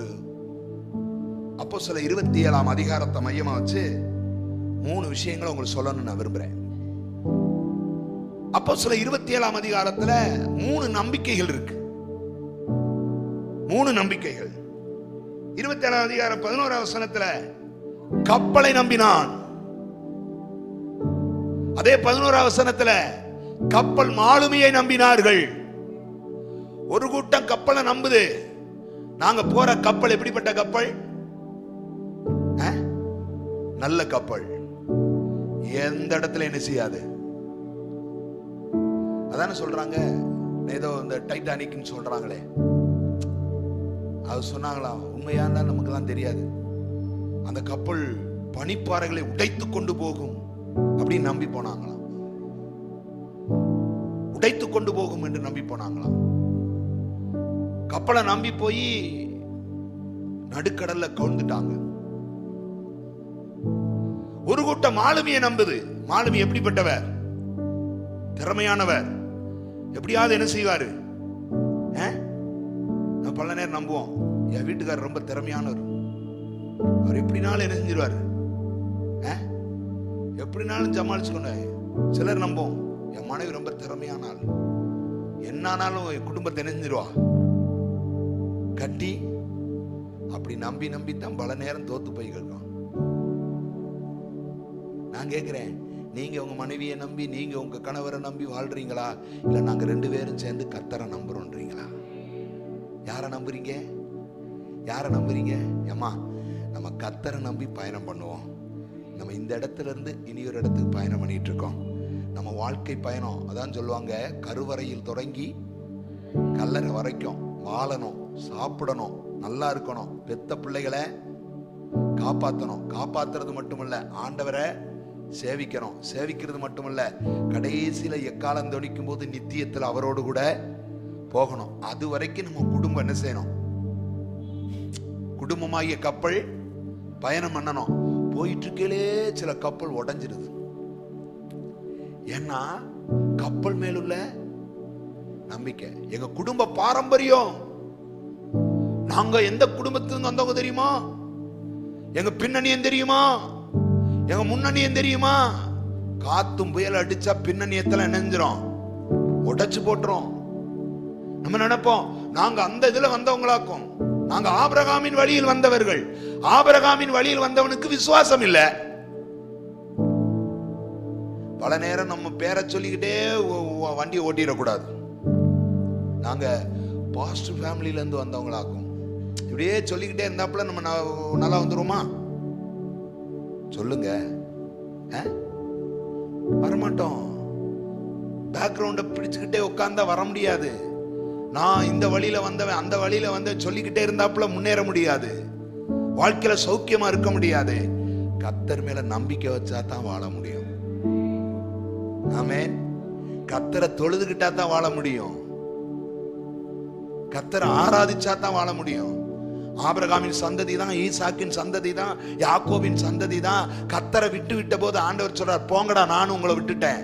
அப்போஸ்தலர் 27ஆம் அதிகாரத்தை மையமா வச்சு 3 விஷயங்களை உங்களுக்கு சொல்லணும்னு நான் விரும்புறேன். அப்போஸ்தலர் 27ஆம் அதிகாரத்துல 3 நம்பிக்கைகள் இருக்கு. 3 நம்பிக்கைகள். 27ஆம் அதிகாரம் 11ஆம் வசனத்துல கப்பலை நம்பினான். அதே 11ஆம் வசனத்துல கப்பல் மாலுமியை நம்பினார்கள். ஒரு கூட்டம் கப்பலை நம்புது. நாங்க போற கப்பல் எப்படிப்பட்ட கப்பல்? நல்ல கப்பல். எந்த இடத்துல என்ன செய்யாது. அதான சொல்றாங்க. ஏதோ இந்த டைட்டானிக்னு சொல்றாங்களே, அது சொன்னாங்களா? உண்மையான நமக்கெல்லாம் தெரியாது. அந்த கப்பல் பனிப்பாறைகளை உடைத்து கொண்டு போகும் அப்படின்னு நம்பி போனாங்களாம். உடைத்து கொண்டு போகும் என்று நம்பி போனாங்களாம். கப்பலை நம்பி போய் நடுக்கடல்ல கவுந்துட்டாங்க. ஒரு கூட்டம் மாலுமியை நம்புது. மாலுமி எப்படிப்பட்டவர்? திறமையானவர். எப்படியாவது என்ன செய்வாரு? நான் பல நேரம் நம்புவோம், என் வீட்டுக்காரர் ரொம்ப திறமையானவர், அவர் எப்படினாலும் என்ன செஞ்சிருவாரு, எப்படினாலும் சமாளிச்சுக்கொண்டு. சிலர் நம்புவோம், என் மனைவி ரொம்ப திறமையான ஆள், என்னானாலும் என் குடும்பத்தை என்ன செஞ்சிருவா கட்டி. அப்படி நம்பி நம்பி தான் பல நேரம் தோத்து போய் கேட்கும். நான் கேட்கிறேன், நீங்க உங்க மனைவியை நம்பி, நீங்க உங்க கணவரை நம்பி வாழ்றீங்களா? இல்ல நாங்க 2 பேரும் சேர்ந்து கர்த்தரை நம்புறோம்ன்றீங்களா? யாரை நம்புறீங்க? யாரை நம்புறீங்க? ஏமா, நம்ம கர்த்தரை நம்பி பயணம் பண்ணுவோம். நம்ம இந்த இடத்துல இருந்து இனி ஒரு இடத்துக்கு பயணம் பண்ணிட்டு இருக்கோம். நம்ம வாழ்க்கை பயணம் அதான் சொல்லுவாங்க, கருவறையில் தொடங்கி கல்லறை வரைக்கும் வாழணும், சாப்பிடணும், நல்லா இருக்கணும், பெத்த பிள்ளைகளை காப்பாற்றணும். காப்பாத்துறது மட்டுமல்ல, ஆண்டவரை சேவிக்கணும். சேவிக்கிறது மட்டுமல்ல, கடைசியில எக்காலம் தொனிக்கும் போது நித்தியத்தில் அவரோடு கூட போகணும். அது வரைக்கும் நம்ம குடும்பம் என்ன செய்யணும்? குடும்பமாகிய கப்பல் பயணம் பண்ணணும். போயிட்டு இருக்கே சில கப்பல் உடைஞ்சிருது. ஏன்னா கப்பல் மேலுள்ள நம்பிக்கை. எங்க குடும்ப பாரம்பரியம், நாங்க எந்த குடும்பத்திலிருந்து வந்தவங்க தெரியுமா? எங்க பின்னணியம் தெரியுமா? எங்க முன்னணியம் தெரியுமா? காத்தும் புயல் அடிச்சா பின்னணியத்துல நினைஞ்சிரும், உடைச்சு போட்டுரும். நம்ம நினைப்போம் நாங்க அந்த இதுல வந்தவங்களாக்கும். நாங்க ஆபிரகாமின் வழியில் வந்தவர்கள். ஆபிரகாமின் வழியில் வந்தவனுக்கு விசுவாசம் இல்ல. பல நேரம் நம்ம பேரை சொல்லிக்கிட்டே வண்டியை ஓட்டிடக்கூடாது. நாங்க பாஸ்டர் ஃபேமிலியில இருந்து வந்தவங்களாக்கும். இப்படியே சொல்லிக்கிட்டே இருந்தாப்புல நம்ம நல்லா வந்துருமா? சொல்லுங்க, வரமாட்டோம். பேக்ரவுண்ட பிடிச்சுக்கிட்டே உட்கார்ந்தா வர முடியாது. நான் இந்த வழியில வந்தவன், அந்த வழியில வந்த சொல்லிக்கிட்டே இருந்தாப்புல முன்னேற முடியாது. வாழ்க்கையில சௌக்கியமா இருக்க முடியாது. கர்த்தர் மேல நம்பிக்கை வச்சா தான் வாழ முடியும். ஆமென். கர்த்தரை தொழுதுகிட்டா தான் வாழ முடியும். கர்த்தரை ஆராதிச்சா தான் வாழ முடியும். ஆபிரகாமின் சந்ததி தான், ஈசாக்கின் சந்ததி தான், யாக்கோபின் சந்ததி தான். கர்த்தரை விட்டு விட்ட போது ஆண்டவர் சொல்றார், போங்கடா நானும் உங்களை விட்டுட்டேன்.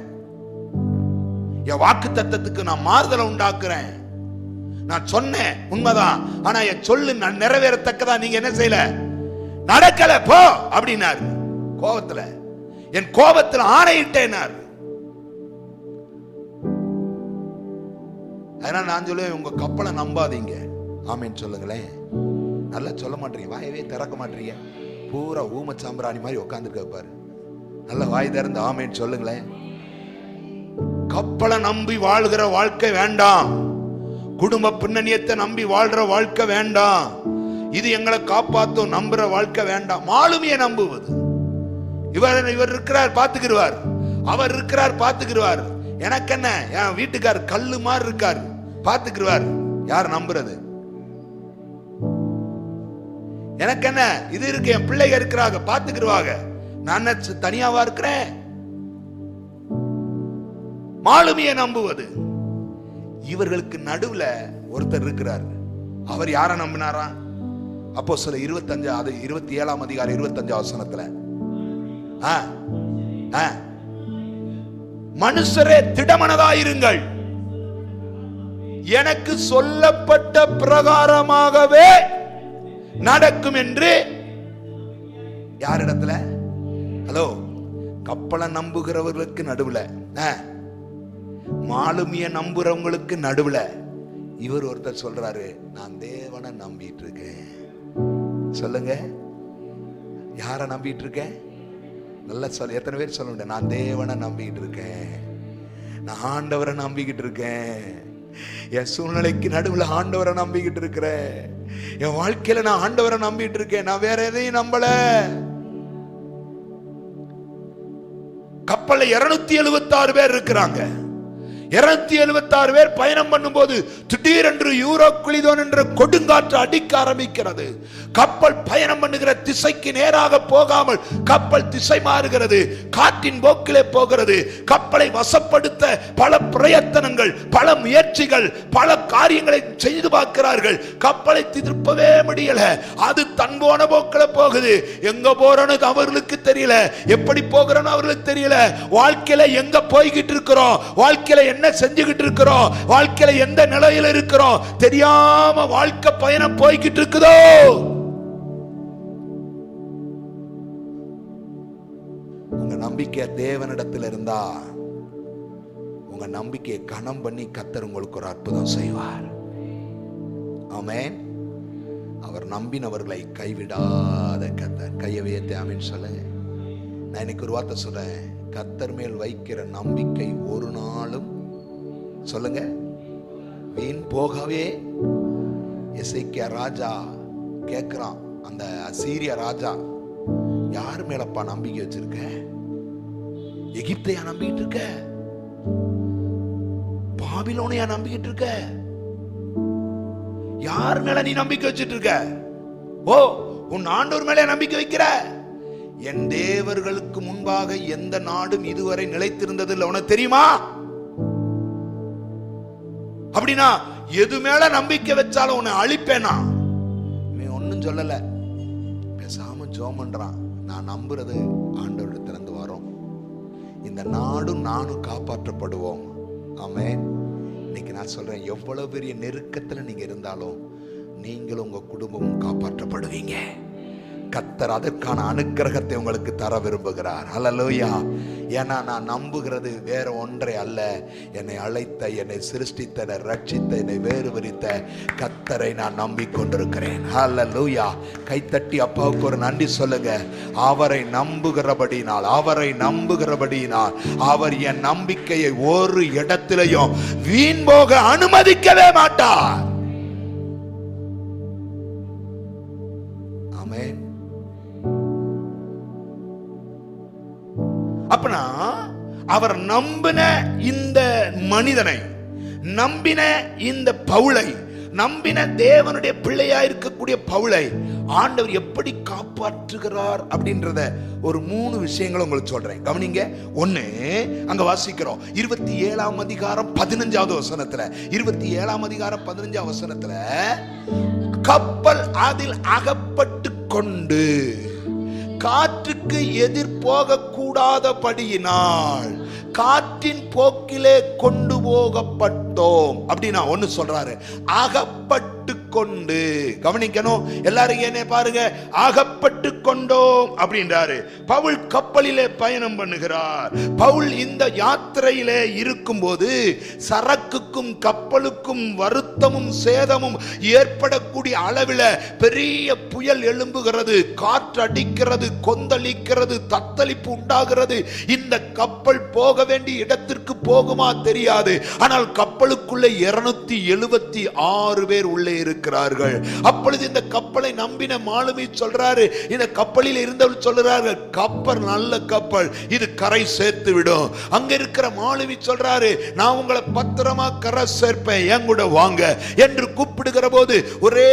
என் வாக்கு தத்தத்துக்கு நான் மாறுதலை உண்டாக்குறேன். நான் சொன்னேன் உண்மைதான், ஆனா என் சொல்லு நான் நிறைவேறத்தக்கதா நீங்க என்ன செய்யல, நடக்கல, போ அப்படின்னாரு. கோபத்துல, என் கோபத்துல ஆணையிட்டேனார். அதனால நான் சொல்லுவேன், உங்க கப்பலை நம்பாதீங்க. ஆமேன்னு சொல்லுங்களேன். நல்லா சொல்ல மாட்டீங்க, வாயவே திறக்க மாட்டீங்க. பூரா ஊம சாம்பிராணி மாதிரி உட்காந்துருக்க பாரு. நல்ல வாய் திறந்து ஆமேன்னு சொல்லுங்களேன். கப்பலை நம்பி வாழ்கிற வாழ்க்கை வேண்டாம். குடும்ப பின்னணியத்தை நம்பி வாழ்ற வாழ்க்கை வேண்டாம். இது எங்களை காப்பாத்தும் நம்புற வாழ்க்கை வேண்டாம். மாலுமியை நம்புவது. இவர் இருக்கிறார் பாத்துக்கிடுவார், அவர் இருக்கிறார் பாத்துக்கிடுவார், எனக்கு என்ன, என் வீட்டுக்கார் கல்லு மாதிரி இருக்கார் பாத்துக்கிடுவார். யார் நம்புறது? எனக்கு என்ன, இது இருக்கு, என் பிள்ளைங்க இருக்கிறாங்க பாத்துக்கிடுவாங்க, நான் தனியாவா இருக்கிறேன். மாலுமியை நம்புவது. இவர்களுக்கு நடுவுல ஒருத்தர் இருக்கிறார். அவர் யார நம்பினாரா? அப்போஸ்தலர் 27ஆம் அதிகாரம் 25ஆம் வசனத்துல, மனுஷரே திடமனதாயிருங்கள், எனக்கு சொல்லப்பட்ட பிரகாரமாகவே நடக்கும் என்று. யாரிடத்துல? ஹலோ, கப்பலை நம்புகிறவர்களுக்கு நடுவுல, மாலுமிய நம்புறவங்களுக்கு நடுவுல இவர் ஒருத்தர் சொல்றாரு, நான் தேவனை நம்பிட்டு இருக்கேன். சொல்லுங்க, யார நம்பிட்டு இருக்கேன்? நல்லா சொல்ல. எத்தனை பேர் சொல்ல முடியும்? நான் தேவனை நம்பிக்கிட்டு இருக்கேன், நான் ஆண்டவரை நம்பிக்கிட்டு இருக்கேன், என் சூழ்நிலைக்கு நடுவுல ஆண்டவரை நம்பிக்கிட்டு இருக்கிறேன், என் வாழ்க்கையில நான் ஆண்டவரை நம்பிட்டு இருக்கேன், நான் வேற எதையும் நம்பல. கப்பல்ல 276 பேர் இருக்கிறாங்க. 276 பேர் பயணம் பண்ணும்போது திடீரென்று யூரோகுளிதோன் என்ற கொடுங்காற்று அடிக்க ஆரம்பிக்கிறது. கப்பல் பயணம் பண்ணுகிற திசைக்கு நேராக போகாமல் கப்பல் திசை மாறுகிறது, காற்றின் போக்கிலே போகிறது. கப்பலை வசப்படுத்த பல பிரயத்தனங்கள், பல முயற்சிகள், பல காரியங்களை செய்து பார்க்கிறார்கள். கப்பலை திருப்பவே முடியல. அது தன் போன போக்கில போகுது. எங்க போறோன்னு அவர்களுக்கு தெரியல, எப்படி போகிறோன்னு அவர்களுக்கு தெரியல. வாழ்க்கையில எங்க போய்கிட்டு இருக்கிறோம், வாழ்க்கையில என்ன செஞ்சுக்கிட்டு இருக்கிறோம், வாழ்க்கையில எந்த நிலையில இருக்கிறோம் தெரியாம வாழ்க்கை பயணம் போய்கிட்டு இருக்குதோ. உங்க நம்பிக்கை தேவனிடத்தில் இருந்தா, உங்க நம்பிக்கையை கனம் பண்ணி கர்த்தர் உங்களுக்கு ஒரு அற்புதம் செய்வார். ஆமென். அவர் நம்பினவர்களை கைவிடாத கர்த்தர். கையை வைத்து ஆமென் சொல்லுங்க. நான் இன்னைக்கு ஒரு வார்த்தை சொல்றேன், கர்த்தர் மேல் வைக்கிற நம்பிக்கை ஒரு நாளும், சொல்லுங்க, வீண் போகவே. எசேக்கியா ராஜா கேட்கிறான், அந்த அசீரிய ராஜா, யார் மேலப்பா நம்பிக்கை வச்சிருக்க? எகிப்தையா நம்பிக்கிட்டு இருக்க? பாபிலோனையா நம்பிக்கிட்டு இருக்க? யார் மேல நீ நம்பிக்கை வச்சிட்டு இருக்க? ஓ, உன் ஆண்டவர் மேல நம்பிக்கை வைக்கிற? என் தேவர்களுக்கு முன்பாக எந்த நாடும் இதுவரை நிலைத்திருந்தது இல்லை, உனக்கு தெரியுமா? அப்படின்னா எது மேல நம்பிக்கை வச்சாலும் உன்னை அழிப்பேனா? இவன் ஒன்னும் சொல்லல, பேசாம ஜெபம் பண்றான். நான் நம்புறது ஆண்டவரிடத்திலிருந்து வரும். இந்த நாடும் நானும் காப்பாற்றப்படுவோம். ஆமென். இன்னைக்கு நான் சொல்றேன், எவ்வளவு பெரிய நெருக்கத்துல நீங்க இருந்தாலும் நீங்களும் உங்க குடும்பமும் காப்பாற்றப்படுவீங்க. கர்த்தர் அதற்கான அனுக்கிரகத்தை உங்களுக்கு தர விரும்புகிறார். ஹல்லேலூயா. ஏன்னா நான் நம்புகிறது வேற ஒன்றை அல்ல, என்னை அழைத்த, என்னை சிருஷ்டித்த, என்னை ரட்சித்த, என்னை வேறு விரித்த கர்த்தரை நான் நம்பிக்கொண்டிருக்கிறேன். ஹல்லேலூயா. கைத்தட்டி அப்பாவுக்கு ஒரு நன்றி சொல்லுங்க. அவரை நம்புகிறபடினால், அவரை நம்புகிறபடினால் அவர் என் நம்பிக்கையை ஒரு இடத்திலையும் வீண் போக அனுமதிக்கவே மாட்டார். ஆமென். அப்பனா அவர் நம்பின இந்த மனிதனை, நம்பின இந்த பவுலை, நம்பின தேவனுடைய பிள்ளையா இருக்கக்கூடிய பவுலை ஆண்டவர் எப்படி காப்பாற்றுகிறார் அப்படின்றத ஒரு 3 விஷயங்களை உங்களுக்கு சொல்றேன், கவனிங்க. ஒண்ணு, அங்க வாசிக்கிறோம் 27ஆம் அதிகாரம் 15வது வசனத்துல, 27ஆம் அதிகாரம் 15வது வசனத்துல, கப்பல் அதில் அகப்பட்டு கொண்டு காற்றுக்கு எதிர் போக கூடாதபடியினால் காற்றின் போக்கிலே கொண்டு போகப்பட்டோம். அப்படின்னா ஒன்னு சொல்றாரு, அகப்பட்டு கொண்டு. கவனிக்கணும் எல்லாரும், ஏனே பாருங்க, அகப்பட்டு கொண்டோம் அப்படின்றாரு. பவுல் கப்பலிலே பயணம் பண்ணுகிறார். பவுல் இந்த யாத்திரையிலே இருக்கும்போது சரக்குக்கும் கப்பலுக்கும் வருத்தமும் சேதமும் ஏற்படக்கூடிய அளவில் பெரிய புயல் எழும்புகிறது, காற்று அடிக்கிறது, கொந்தளிக்கிறது, தத்தளிப்பு உண்டாகிறது. இந்த கப்பல் போக வேண்டிய இடத்திற்கு போகுமா தெரியாது. ஆனால் கப்பலுக்குள்ளே 276 பேர் உள்ளே இருக்கிறார். இருக்கிறார்கள். அப்பொழுது இந்த கப்பலை நம்பின மாலுமி சொல்றாரு, இந்த கப்பலில் இருந்தவர்கள் சொல்றார்கள், கப்பல் நல்ல கப்பல், இது கரை சேர்த்து விடும். அங்க இருக்கிற மாலுமி சொல்றாரு, நான் உங்களை பத்திரமா கரை சேர்ப்பேன், என் கூட வாங்க என்று கூப்பிடுகிற போது ஒரே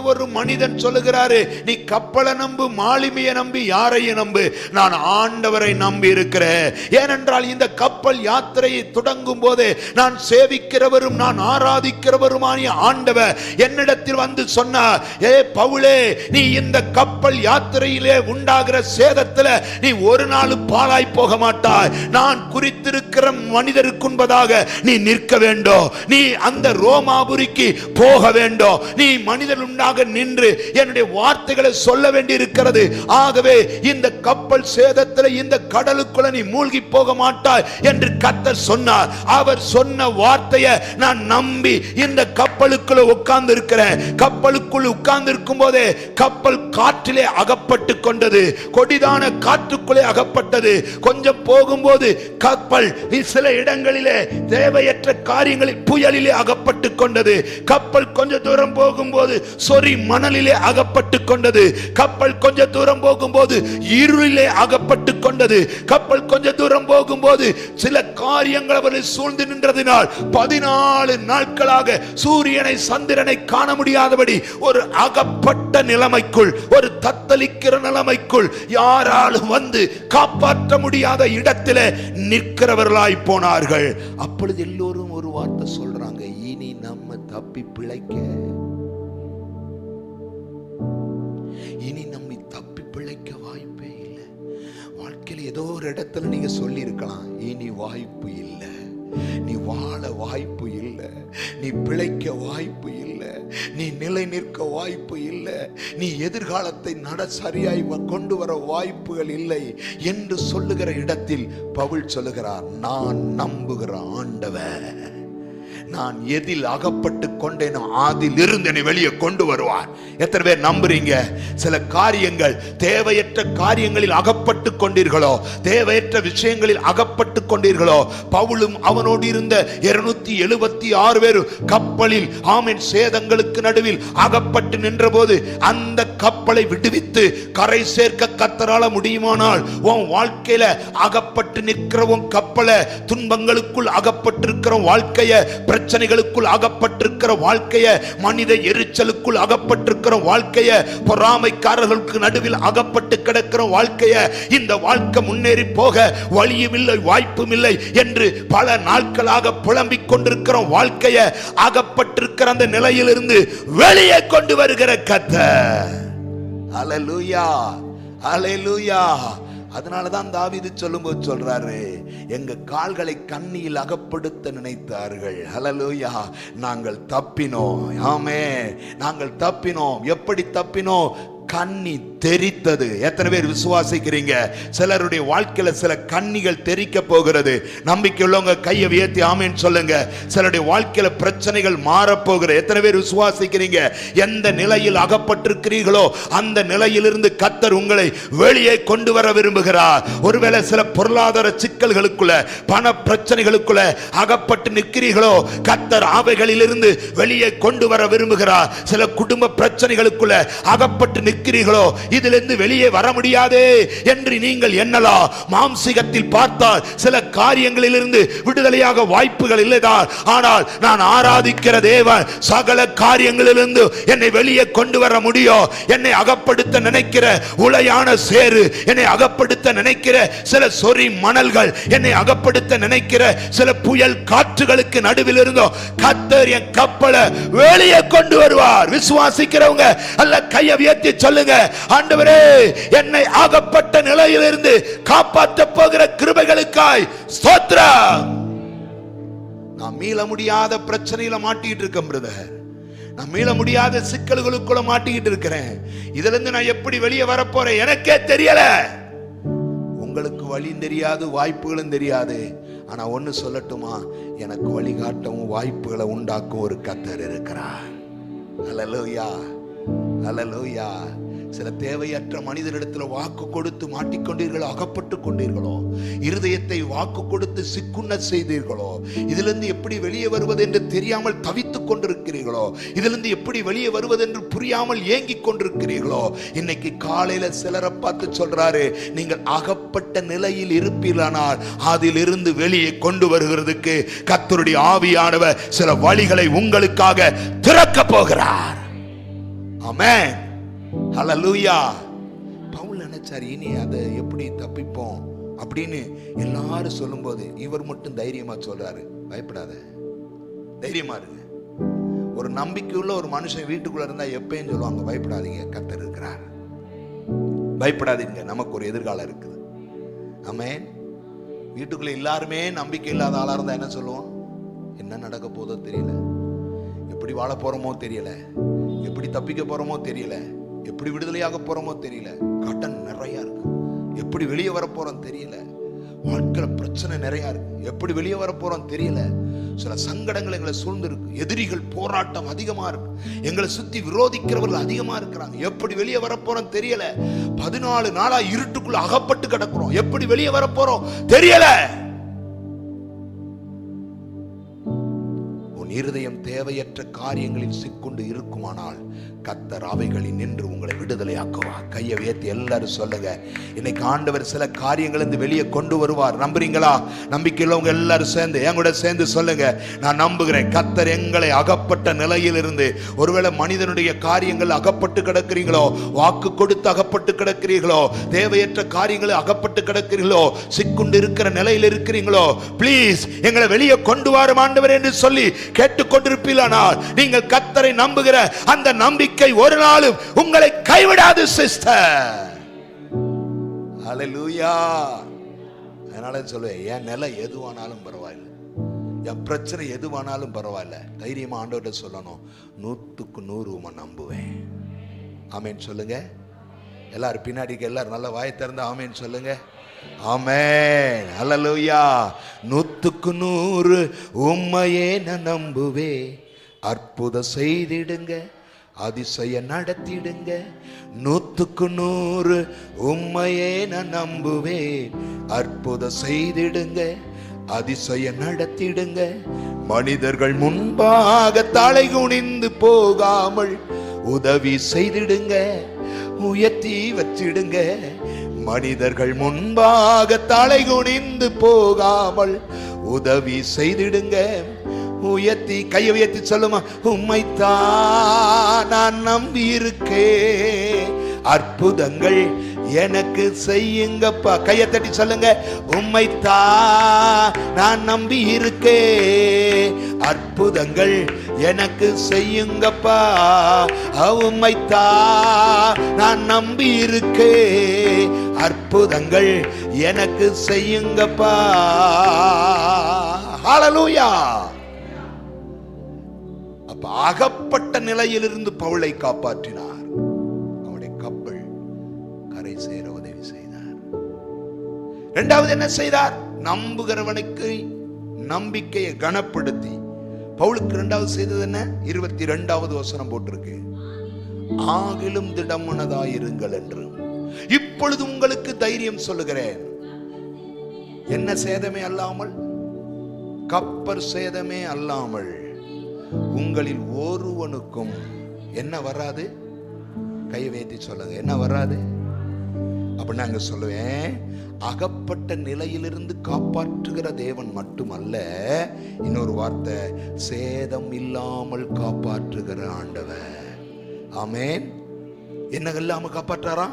ஒரு மனிதன் சொல்லுகிறாரு, நீ கப்பலை நம்பு, மாலுமியை நம்பி யாரையும் நம்பு, நான் ஆண்டவரை நம்பி இருக்கிறேன். ஏனென்றால் இந்த கப்பல் யாத்திரையை தொடங்கும் போதே நான் சேவிக்கிறவரும் நான் ஆராதிக்கிறவருமானிய ஆண்டவர் என்னிடத்தில் வந்து சொன்னார், ஏ பவுலே, நீ இந்த கப்பல் யாத்திரையிலே உண்டாகிற சேதத்தில் நீ ஒரு நாள் பாழாய் போக மாட்டாய். நான் குறித்திருக்கிற மனிதருக்கு முன்பதாக நீ நிற்க வேண்டும், நீ அந்த ரோமாபுரிக்கு போக வேண்டும், நீ மனிதர் உண்டாக நின்று என்னுடைய வார்த்தைகளை சொல்ல வேண்டி இருக்கிறது. ஆகவே இந்த கப்பல் சேதத்தில் இந்த கடலுக்குள்ள நீ மூழ்கி போக மாட்டாய் என்று கர்த்தர் சொன்னார். அவர் சொன்ன வார்த்தையை நான் நம்பி இந்த கப்பலுக்குள்ள உட்கார்ந்து இருக்கிறேன். கப்பலுக்குள் உட்கார்ந்து இருக்கும் போதே கப்பல் காற்றிலே அகப்பட்டு கொண்டது, கொடிதான காற்றுக்குள்ளே அகப்பட்டது. கொஞ்சம் போகும்போது கப்பல் சில இடங்களிலே தேவையற்ற காரியங்களில் புயலிலே அகப்பட்டு கொண்டது. கப்பல் கொஞ்ச தூரம் போகும்போது சொறி மணலிலே அகப்பட்டு கொண்டது. கப்பல் கொஞ்ச தூரம் போகும்போது இருளிலே அகப்பட்டு கொண்டது. கப்பல் கொஞ்ச தூரம் போகும்போது சில காரியங்கள் அவரை சூழ்ந்து நின்றதினால் 14 நாட்களாக சூரியனை சந்திரனை காண முடியாதபடி ஒரு அகப்பட்ட நிலைமைக்குள், ஒரு தத்தளிக்கிற நிலைமைக்குள், யாராலும் வந்து காப்பாற்ற முடியாத இடத்திலே நிற்கிறவர்களாய் போனார்கள். அப்பொழுது எல்லோரும் ஒரு வார்த்தை சொல்றாங்க, இனி நம்ம தப்பி பிழைக்க, இனி நம்மை தப்பி பிழைக்க வாய்ப்பே இல்லை. வாழ்க்கையில் ஏதோ ஒரு இடத்துல நீங்க சொல்லி இருக்கலாம், இனி வாய்ப்பு இல்லை, நீ வாழ வாய்ப்பு இல்லை, நீ பிழைக்க வாய்ப்பு இல்லை, நீ நிலை நிற்க வாய்ப்பு இல்லை, நீ எதிர்காலத்தை சரியாய் கொண்டு வர வாய்ப்புகள் இல்லை என்று சொல்லுகிற இடத்தில் பவுல் சொல்லுகிறார், நான் நம்புகிற ஆண்டவர் நான் எதில் அகப்பட்டு கொண்டேனோ அதில் இருந்து என்னை வெளியே கொண்டு வருவார். எத்தனை பேர் நம்புறீங்க? சில காரியங்கள், தேவையற்ற காரியங்களில் அகப்பட்டு கொண்டீர்களோ, தேவையற்ற விஷயங்களில் அகப்பட்டு கொண்டீர்களோ, பவுலும் அவனோடு இருந்த 276 பேர் கப்பலில் ஆமென் சேதங்களுக்கு நடுவில் அகப்பட்டு நின்ற போது அந்த கப்பலை விடுவித்து கரை சேர்க்க கர்த்தரால முடியுமானால், உன் வாழ்க்கையில அகப்பட்டு நிற்கிற உன் கப்பலை, துன்பங்களுக்குள் அகப்பட்டிருக்கிற வாழ்க்கைய, பிரச்சனைகளுக்குள் அகப்பட்டிருக்கிற வாழ்க்கைய, மனித எரிச்சலுக்குள் அகப்பட்டிருக்கிற வாழ்க்கைய, பொறாமைக்காரர்களுக்கு நடுவில் அகப்பட்டு கிடக்கிற வாழ்க்கைய, இந்த வாழ்க்கை முன்னேறி போக வழியும் இல்லை வாய்ப்பும் இல்லை என்று பல நாட்களாக புலம்பிக் கொண்டிருக்கிற வாழ்க்கைய, அகப்பட்டிருக்கிற அந்த நிலையிலிருந்து வெளியே கொண்டு வருகிற கர்த்தர். அல்லேலூயா, அல்லேலூயா. அதனாலதான் தாவீது சொல்லும்போது சொல்றாரு, எங்க கால்களை கண்ணியில் அகப்படுத்த நினைத்தார்கள். ஹல்லேலூயா. நாங்கள் தப்பினோம். ஆமென். நாங்கள் தப்பினோம். எப்படி தப்பினோம்? கண்ணி தெரித்தது. எத்தனை பேர் விசுவாசிக்கிறீங்க? சிலருடைய வாழ்க்கையில சில கண்ணிகள் தெரிக்க போகிறது. நம்பிக்கை உள்ளவங்க கையை உயர்த்தி ஆமென் சொல்லுங்க. சிலருடைய வாழ்க்கையில பிரச்சனைகள் மாறப்போகிறது. எத்தனை பேர் விசுவாசிக்கிறீங்க? எந்த நிலையில் அகப்பட்டிருக்கிறீர்களோ அந்த நிலையிலிருந்து கர்த்தர் உங்களை வெளியே கொண்டு வர விரும்புகிறார். ஒருவேளை சில பொருளாதார சிக்கல்களுக்குள்ள, பண பிரச்சனைகளுக்குள்ள அகப்பட்டு நிற்கிறீர்களோ, கர்த்தர் அவைகளிலிருந்து வெளியே கொண்டு வர விரும்புகிறார். சில குடும்ப பிரச்சனைகளுக்குள்ள அகப்பட்டு நிற்கிறீர்களோ, இதிலிருந்து வெளியே வர முடியாதே என்று நீங்கள் எண்ணலாம். மாம்சிகத்தில் பார்த்தால் சில காரியங்களிலிருந்து விடுதலையாக வாய்ப்புகள் இல்லைதான். ஆனால் நான் ஆராதிக்கிற தேவன் சகல காரியங்களிலிருந்து என்னை வெளியே கொண்டு வர முடியும். என்னை அகப்படுத்த நினைக்கிற உளையான சேறு, என்னை அகப்படுத்த நினைக்கிற சில சொறி மணல்கள், என்னை அகப்படுத்த நினைக்கிற சில புயல் காற்றுகளுக்கு நடுவில் இருந்தோம் கர்த்தர் என் கப்பலை வெளியே கொண்டு வருவார். விசுவாசிக்கிறவங்க அல்ல கையை உயர்த்தி சொல்லுங்க, ஆண்டவரே என்னை அகப்பட்ட நிலையிலிருந்து காப்பாற்ற போகிற கிருபைகளுக்காய் ஸ்தோத்திரம். நான் மீள முடியாத பிரச்சனையில மாட்டிட்டு இருக்கேன் பிரதர், நான் மீள முடியாத சிக்கல்களுக்குள்ள மாட்டிக்கிட்டு இருக்கிறேன். இதுல இருந்து நான் எப்படி வெளியே வர போறேன் எனக்கே தெரியல. உங்களுக்கு வழி தெரியாது, வாய்ப்புகளும் தெரியாது. ஆனா ஒன்னு சொல்லட்டுமா, எனக்கு வழிகாட்டவும் வாய்ப்புகளை உண்டாக்கும் ஒரு கர்த்தர் இருக்கிறார். அல்லேலூயா, அல்லேலூயா. சில தேவையற்ற மனிதரிடத்துல வாக்கு கொடுத்து மாட்டிக்கொண்டீர்களோ, அகப்பட்டு கொண்டீர்களோ, இருதயத்தை வாக்கு கொடுத்து சிக்குண்ண செய்தீர்களோ, இதிலிருந்து எப்படி வெளியே வருவது என்று தெரியாமல் தவித்துக் கொண்டிருக்கிறீர்களோ, இதிலிருந்து எப்படி வெளியே வருவது என்று புரியாமல் ஏங்கிக் கொண்டிருக்கிறீர்களோ, இன்னைக்கு காலையில சிலரை பார்த்து சொல்றாரு, நீங்கள் அகப்பட்ட நிலையில் இருப்பீர்களானால் அதிலிருந்து வெளியே கொண்டு வருகிறதுக்கு கர்த்தருடைய ஆவியானவர் சில வழிகளை உங்களுக்காக திறக்க போகிறார். ஆமென், ஹல்லேலூயா. பவுல் நினைச்சார், இனி அதை எப்படி தப்பிப்போம் அப்படின்னு எல்லாரும் சொல்லும்போது இவர் மட்டும் தைரியமா சொல்றாரு, பயப்படாத, தைரியமா இருங்க. ஒரு நம்பிக்கையுள்ள ஒரு மனுஷன் வீட்டுக்குள்ள இருந்தா எப்பயும் சொல்லுவாங்க, பயப்படாதீங்க, கர்த்தர் இருக்கிறார், பயப்படாதீங்க, நமக்கு ஒரு எதிர்காலம் இருக்குது. ஆமென். வீட்டுக்குள்ள எல்லாருமே நம்பிக்கை இல்லாத ஆளா இருந்தா என்ன சொல்லுவோம்? என்ன நடக்க போதோ தெரியல, எப்படி வாழ போறோமோ தெரியல, எப்படி தப்பிக்க போறோமோ தெரியல, எப்படி விடுதலையாக போறோமோ தெரியல, கடன் நிறைய இருக்கு, எப்படி வெளியே வர போறோம் தெரியல, வாழ்க்கையில பிரச்சனை நிறைய இருக்கு, எப்படி வெளியே வர போறோம் தெரியல, சில சங்கடங்கள் எங்களை சூழ்ந்திருக்கு, எதிரிகள் போராட்டம் அதிகமா இருக்கு, எங்களை சுத்தி விரோதிக்கிறவர்கள் அதிகமா இருக்கிறாங்க, எப்படி வெளியே வர போறோம் தெரியல, 14 நாளா இருட்டுக்குள்ள அகப்பட்டு கிடக்கிறோம், எப்படி வெளியே வர போறோம் தெரியல. இருதயம் தேவையற்ற காரியங்களில் சிக்குண்டு இருக்குமானால் கர்த்தர் அவைகளில் நின்று உங்களை விடுதலையாக்குவார். கையை உயர்த்தி எல்லாரும் சொல்லுங்க, இன்னைக்கு ஆண்டவர் சில காரியங்களிலிருந்து வெளியே கொண்டு வருவார். நம்புறீங்களா? நம்பிக்கையுள்ளவங்க எல்லாரும் சேர்ந்து என் கூட சேர்ந்து சொல்லுங்க, நான் நம்புகிறேன். கர்த்தர் எங்களை அகப்பட்ட நிலையிலிருந்து, ஒருவேளை மனிதனுடைய காரியங்கள் அகப்பட்டு கிடக்கிறீங்களோ, வாக்கு கொடுத்து அகப்பட்டு கிடக்கிறீர்களோ, தேவையற்ற காரியங்களை அகப்பட்டு கிடக்கிறீர்களோ, சிக்குண்டு இருக்கிற நிலையில் இருக்கிறீங்களோ, பிளீஸ் எங்களை வெளியே கொண்டு வரும் ஆண்டவர் என்று சொல்லி கேட்டுக்கொண்டிருப்பீர்களானால் நீங்கள் கர்த்தரை நம்புகிற அந்த நம்பிக்கை ஒரு நாளும் உங்களை கைவிடாது சிஸ்டர். ஹல்லேலூயா. அதனால சொல்லுவேன், என் நிலை எதுவானாலும் பரவாயில்லை, என் பிரச்சனை எதுவானாலும் பரவாயில்ல, தைரியமா ஆண்டவர்கிட்ட சொல்லணும், 100க்கு 100 உம்மை நம்புவேன். ஆமென் சொல்லுங்க. எல்லாரும் பின்னாடிக்கு எல்லாரும் நல்ல வாயை திறந்து ஆமென் சொல்லுங்க. ஆமென், ஹல்லேலூயா. 100க்கு 100 உம்மையே நான் நம்புவே, அற்புதம் செய்திடுங்க, அதிசய நடத்திடுங்க. 100க்கு 100 உம்மையே நான் நம்புவே, அற்புதம் செய்திடுங்க, அதிசய நடத்திடுங்க. மனிதர்கள் முன்பாக தலை குனிந்து போகாமல் உதவி செய்திடுங்க, உயர்த்தி வச்சிடுங்க. மனிதர்கள் முன்பாக தலை குனிந்து போகாமல் உதவி செய்திடுங்க, உயர்த்தி. கையை உயர்த்தி சொல்லுமா, உம்மைத்தான் நான் நம்பி இருக்கேன், அற்புதங்கள் எனக்கு செய்யுங்கப்பா. கையை தட்டி சொல்லுங்க, உம்மைத்தான் நான் நம்பி இருக்கேன், அற்புதங்கள் எனக்கு செய்யுங்கப்பா. உம்மைத்தான் நான் நம்பி இருக்கேன், அற்புதங்கள் எனக்கு செய்யுங்கப்பா. ஹல்லேலூயா. அப்ப அகப்பட்ட நிலையிலிருந்து பவுலை காப்பாற்றினார், அவருடைய கப்பல் கரை சேர உதவி செய்தார். இரண்டாவது என்ன செய்தார்? நம்புகிறவனுக்கு நம்பிக்கையை கனப்படுத்தி. பவுலுக்கு இரண்டாவது செய்தது என்ன? 22வது வசனம் போட்டிருக்கு, ஆகிலும் திடமனதாயிருங்கள் என்று இப்பொழுது உங்களுக்கு தைரியம் சொல்லுகிறேன். என்ன சேதமே அல்லாமல், கப்பர் சேதமே அல்லாமல் உங்களில் ஒருவனுக்கும் என்ன வராது? கையை வைத்து சொல்லுங்க, என்ன வராது? அப்ப நாங்க சொல்லுவேன், அகப்பட்ட நிலையிலிருந்து காப்பாற்றுகிற தேவன் மட்டுமல்ல, இன்னொரு வார்த்தை, சேதம் இல்லாமல் காப்பாற்றுகிற ஆண்டவர். ஆமென். என்ன இல்லாம காப்பாற்றாரா?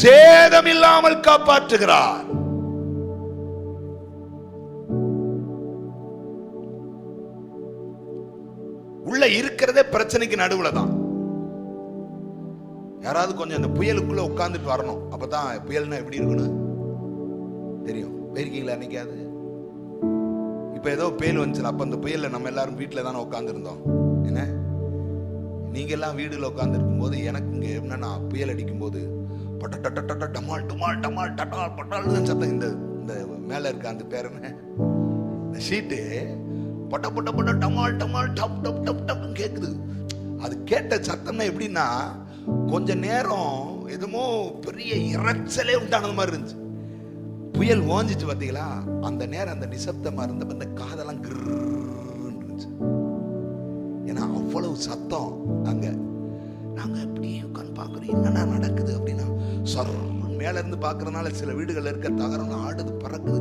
சேதம் இல்லாமல் காப்பாற்றுகிறார். உள்ள இருக்கிறதே பிரச்சனைக்கு நடுவுல தான். யாராவது கொஞ்சம் அந்த புயலுக்குள்ள உட்கார்ந்துட்டு வரணும், அப்பதான் புயல்னா எப்படி இருக்கணும் தெரியும். போயிருக்கீங்களா நினைக்காது? இப்ப ஏதோ புயல் வந்துச்சு, அப்ப அந்த புயல்ல நம்ம எல்லாரும் வீட்டுல தானே உட்கார்ந்து இருந்தோம். என்ன, நீங்க எல்லாம் வீடுல உட்கார்ந்து இருக்கும் போது, எனக்கு இங்க என்னன்னா புயல் அடிக்கும் போது பட்ட டமால் டமால் டமால் டட்டால் பட்டால் சத்தம். இந்த மேல இருக்க அந்த பேர் என்ன, ஷீட்டு பட்ட பட்ட பட்ட டமால் டமால் டப் டப் டப் டப்னு கேக்குது. அது கேட்ட சத்தம்னா எப்படின்னா, கொஞ்ச நேரம் எதுமோ பெரிய இரைச்சலே உண்டானது மாதிரி இருந்துச்சு. புயல் ஓஞ்சிச்சு பார்த்தீங்களா, அந்த நேரம் அந்த நிசப்தமா இருந்த அந்த காதெல்லாம் இருந்துச்சு. ஏன்னா அவ்வளவு சத்தம் அங்க. நாங்க அப்படியே உட்காந்து பார்க்குறோம், என்னன்னா நடக்குது அப்படின்னா, மேல இருந்து பார்க்கறதுனால சில வீடுகள் இருக்க தகரம் ஆடுது, பறக்குது.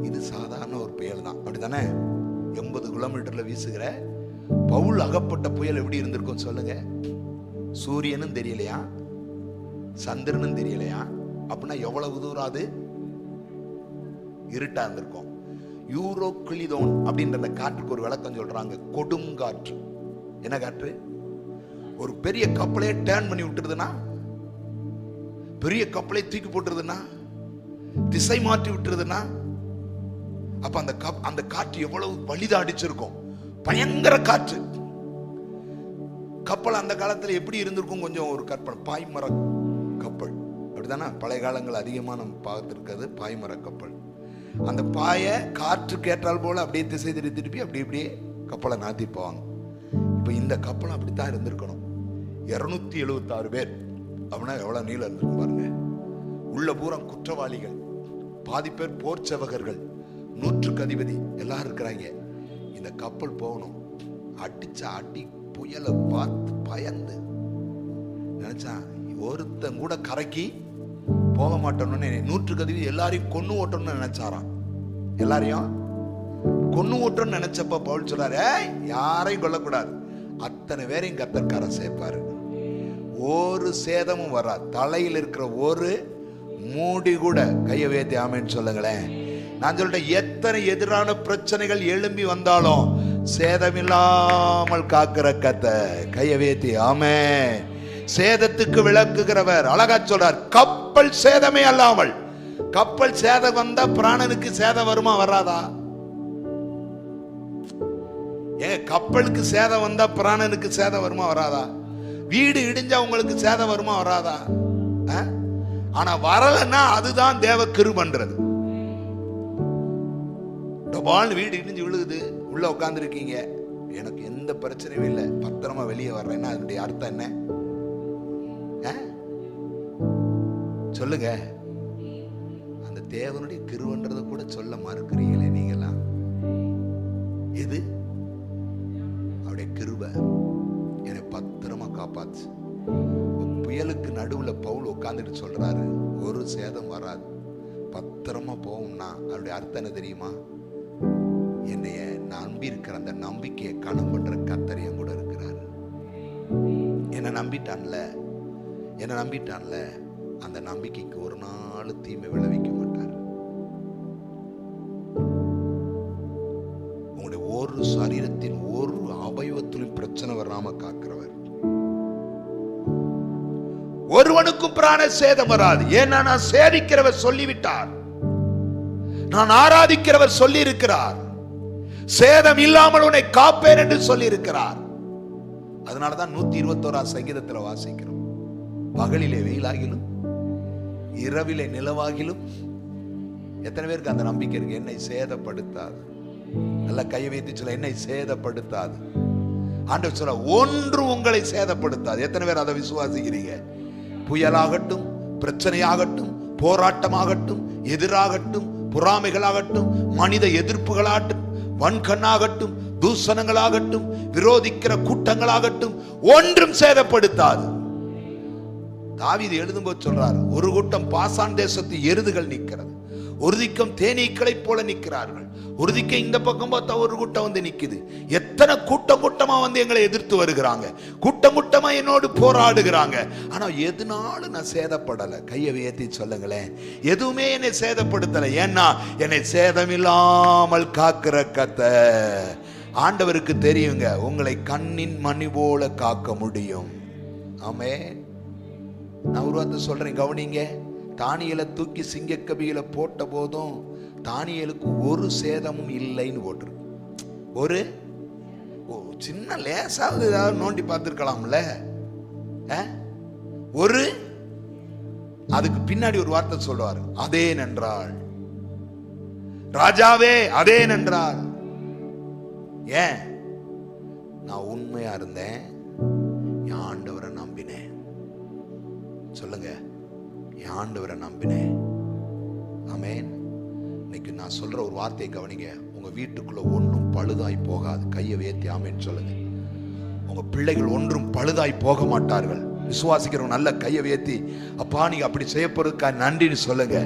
இது சாதாரண ஒரு புயல் தான், அப்படித்தானே? 80 கிலோமீட்டர்ல வீசுகிற பவுல் அகப்பட்ட புயல் எப்படி இருந்திருக்கும் சொல்லுங்க? சூரியனும் தெரியலையா, சந்திரனும் தெரியலையா, அப்படின்னா எவ்வளவு தூரம் அது இருட்டா இருந்திருக்கும். யூரோக்ளிதோன் அப்படின்ற அந்த காற்றுக்கு ஒரு விளக்கம் சொல்றாங்க, கொடுங்காற்று. என்ன காற்று? ஒரு பெரிய கப்பலையே டேர்ன் பண்ணி விட்டுருதுன்னா, பெரிய கப்பலை தூக்கி போட்டுருதுன்னா, திசை மாற்றி விட்டுருதுன்னா, அப்ப அந்த காற்று எவ்வளவு வலிதா அடிச்சிருக்கும். பயங்கர காற்று. கப்பல் அந்த காலத்துல எப்படி இருந்திருக்கும் கொஞ்சம் ஒரு கற்பனை. பாய்மர கப்பல், அப்படித்தானே? பழைய காலங்கள் அதிகமா நம்ம பார்த்துருக்கிறது பாய்மர கப்பல். அந்த பாய காற்று கேட்டால் போல அப்படியே திசை திருப்பி அப்படியே கப்பலை நாத்தி போவாங்க. இப்ப இந்த கப்பல் அப்படித்தான் இருந்திருக்கணும். 276 பேர் அப்படின்னா எவ்வளவு நீளம் இருந்திருக்கும் பாருங்க. உள்ள பூரா குற்றவாளிகள், பாதி பேர் போர் சேவகர்கள், 100க்கு அதிபதி எல்லாரும் இருக்கிறாங்க. இந்த கப்பல் போகணும். அடிச்ச அடி புயலை பார்த்து பயந்து நினைச்சா ஒருத்தன் கூட கரைக்கு போக மாட்டோம்னு 100க்கு அதிபதி எல்லாரையும் கொன்னு ஓட்டணும்னு நினைச்சாராம். எல்லாரையும் கொன்னு ஓட்டணும்னு நினைச்சப்ப பவுல் சொல்றாரு, யாரையும் கொல்லக்கூடாது, அத்தனை பேரையும் கர்த்தர் சேர்ப்பாரு, ஒரு சேதமும் வராது, தலையில் இருக்கிற ஒரு மூடி கூட. கையை வேத்தி ஆமேன்னு சொல்லுங்களேன். நான் சொல்லிட்டேன், எத்தனை எதிரான பிரச்சனைகள் எழும்பி வந்தாலும் சேதமில்லாமல் காக்கிற கர்த்தர். கையை வேத்தி ஆமே. சேதத்துக்கு விளக்குகிறவர். அழகா சொல்றார், கப்பல் சேதமே அல்லாமல். கப்பல் சேதம் வந்தா பிராணனுக்கு சேதம் வருமா வராதா? கப்பலுக்கு சேதம் வந்தா பிராணனுக்கு சேதம் வருமா வராதா? வீடு இடிஞ்சா உங்களுக்கு சேதம் வருமா வராதா? ஆனா வரலன்னா அதுதான் தேவ கிருபைன்றது. வீடு இடிஞ்சு விழுகுது, உள்ள உட்கார்ந்து இருக்கீங்க, எனக்கு எந்த பிரச்சனையும் இல்லை, பத்திரமா வெளியே வர்றேன்னா அதனுடைய அர்த்தம் என்ன சொல்லுங்க? அந்த தேவனுடைய கிருபைன்றதை கூட சொல்ல மறுக்கிறீங்களே நீங்களா? எது அவருடைய கிருபை என்னை பத்திரமா காப்பாச்சு. புயலுக்கு நடுவுல பவுல் உட்கார்ந்துட்டு சொல்றாரு, ஒரு சேதம் வராது, பத்திரமா போகும்னா அவருடைய அர்த்தம் என்ன தெரியுமா? என்னைய நம்பி இருக்கிற அந்த நம்பிக்கையை கணம் பண்ற கர்த்தர் கூட இருக்கிறாரு. என்ன நம்பிட்டான்ல, அந்த நம்பிக்கைக்கு ஒரு நாள் தீமை விளைவிக்க மாட்டார். உங்களுடைய ஒரு சரீரத்தின் ஒரு அவயவத்திலும் பிரச்சனை வராம காக்கிறவர். ஒருவனுக்கும் பிராண சேதம் வராது. ஏன்னா நான் சேவிக்கிறவர் சொல்லிவிட்டார், நான் ஆராதிக்கிறவர் சொல்லி இருக்கிறார், சேதம் இல்லாமல் உன்னை காப்பேன் என்று சொல்லி இருக்கிறார். அதனாலதான் 121 சங்கீதத்தில் வாசிக்கிறோம், பகலிலே வெயிலாகிலும் இரவிலே நிலவாகிலும். எத்தனை பேருக்கு அந்த நம்பிக்கை இருக்கு? என்னை சேதப்படுத்தாது. நல்ல கை வைத்து சொல்ல, என்னை சேதப்படுத்தாது. ஆண்டவர் சொல்ல, ஒன்று உங்களை சேதப்படுத்தாது. எத்தனை பேர் அதை விசுவாசிக்கிறீங்க? புயலாகட்டும், பிரச்சனையாகட்டும், போராட்டமாகட்டும், எதிராகட்டும், பொறாமைகளாகட்டும், மனித எதிர்ப்புகளாகட்டும், வன்கண்ணாகட்டும், தூஷணங்களாகட்டும், விரோதிக்கிற கூட்டங்களாகட்டும், ஒன்றும் சேதப்படுத்தாது. தாவீது எழுதும்போது சொல்றார், ஒரு கூட்டம் பாசான் தேசத்து எருதுகள் நிற்கிறது, ஒரு திக்கம் தேனீக்களை போல நிற்கிறார்கள், ஒரு திக்க இந்த பக்கம் பார்த்தா ஒரு கூட்டம் வந்து நிக்குது. எத்தனை கூட்டமா வந்து எங்களை எதிர்த்து வருகிறாங்க, கூட்டமா என்னோடு போராடுகிறாங்க. ஆனா எதுனாலும் நான் சேதப்படலை. கையை உயர்த்தி சொல்லுங்களேன், எதுவுமே என்னை சேதப்படுத்தலை. ஏன்னா என்னை சேதமில்லாமல் காக்கிற கர்த்தர். ஆண்டவருக்கு தெரியுங்க, உங்களை கண்ணின் மணி போல காக்க முடியும். ஆமென். நான் ஒரு வார்த்தை சொல்றேன், கவனிங்க. தானியேலை தூக்கி சிங்கக்கபியில போட்ட போதும் தானியேலுக்கு ஒரு சேதமும் இல்லைன்னு போட்டிருக்கு. ஒரு சின்ன லேசாவது ஏதாவது நோண்டி பார்த்துருக்கலாம்ல. ஒரு அதுக்கு பின்னாடி ஒரு வார்த்தை சொல்றாரு, அதே நன்றாள் ராஜாவே, அதே நன்றாள். ஏன்? நான் உண்மையா இருந்தேன், என் ஆண்டவரை நம்பினேன். சொல்லுங்க, என் ஆண்டவரை நம்பினேன். ஆமென். இன்னைக்கு நான் சொல்ற ஒரு வார்த்தையை கவனிங்க. உங்க வீட்டுக்குள்ள ஒன்றும் பழுதாய் போகாது. கையை வேத்தி ஆமென் சொல்லுங்க. உங்க பிள்ளைகள் ஒன்றும் பழுதாய் போக மாட்டார்கள். விசுவாசிக்கிறவங்க நல்ல கையை வேத்தி, அப்பா நீங்க அப்படி செய்ய போறதுக்காக நன்றின்னு சொல்லுங்க.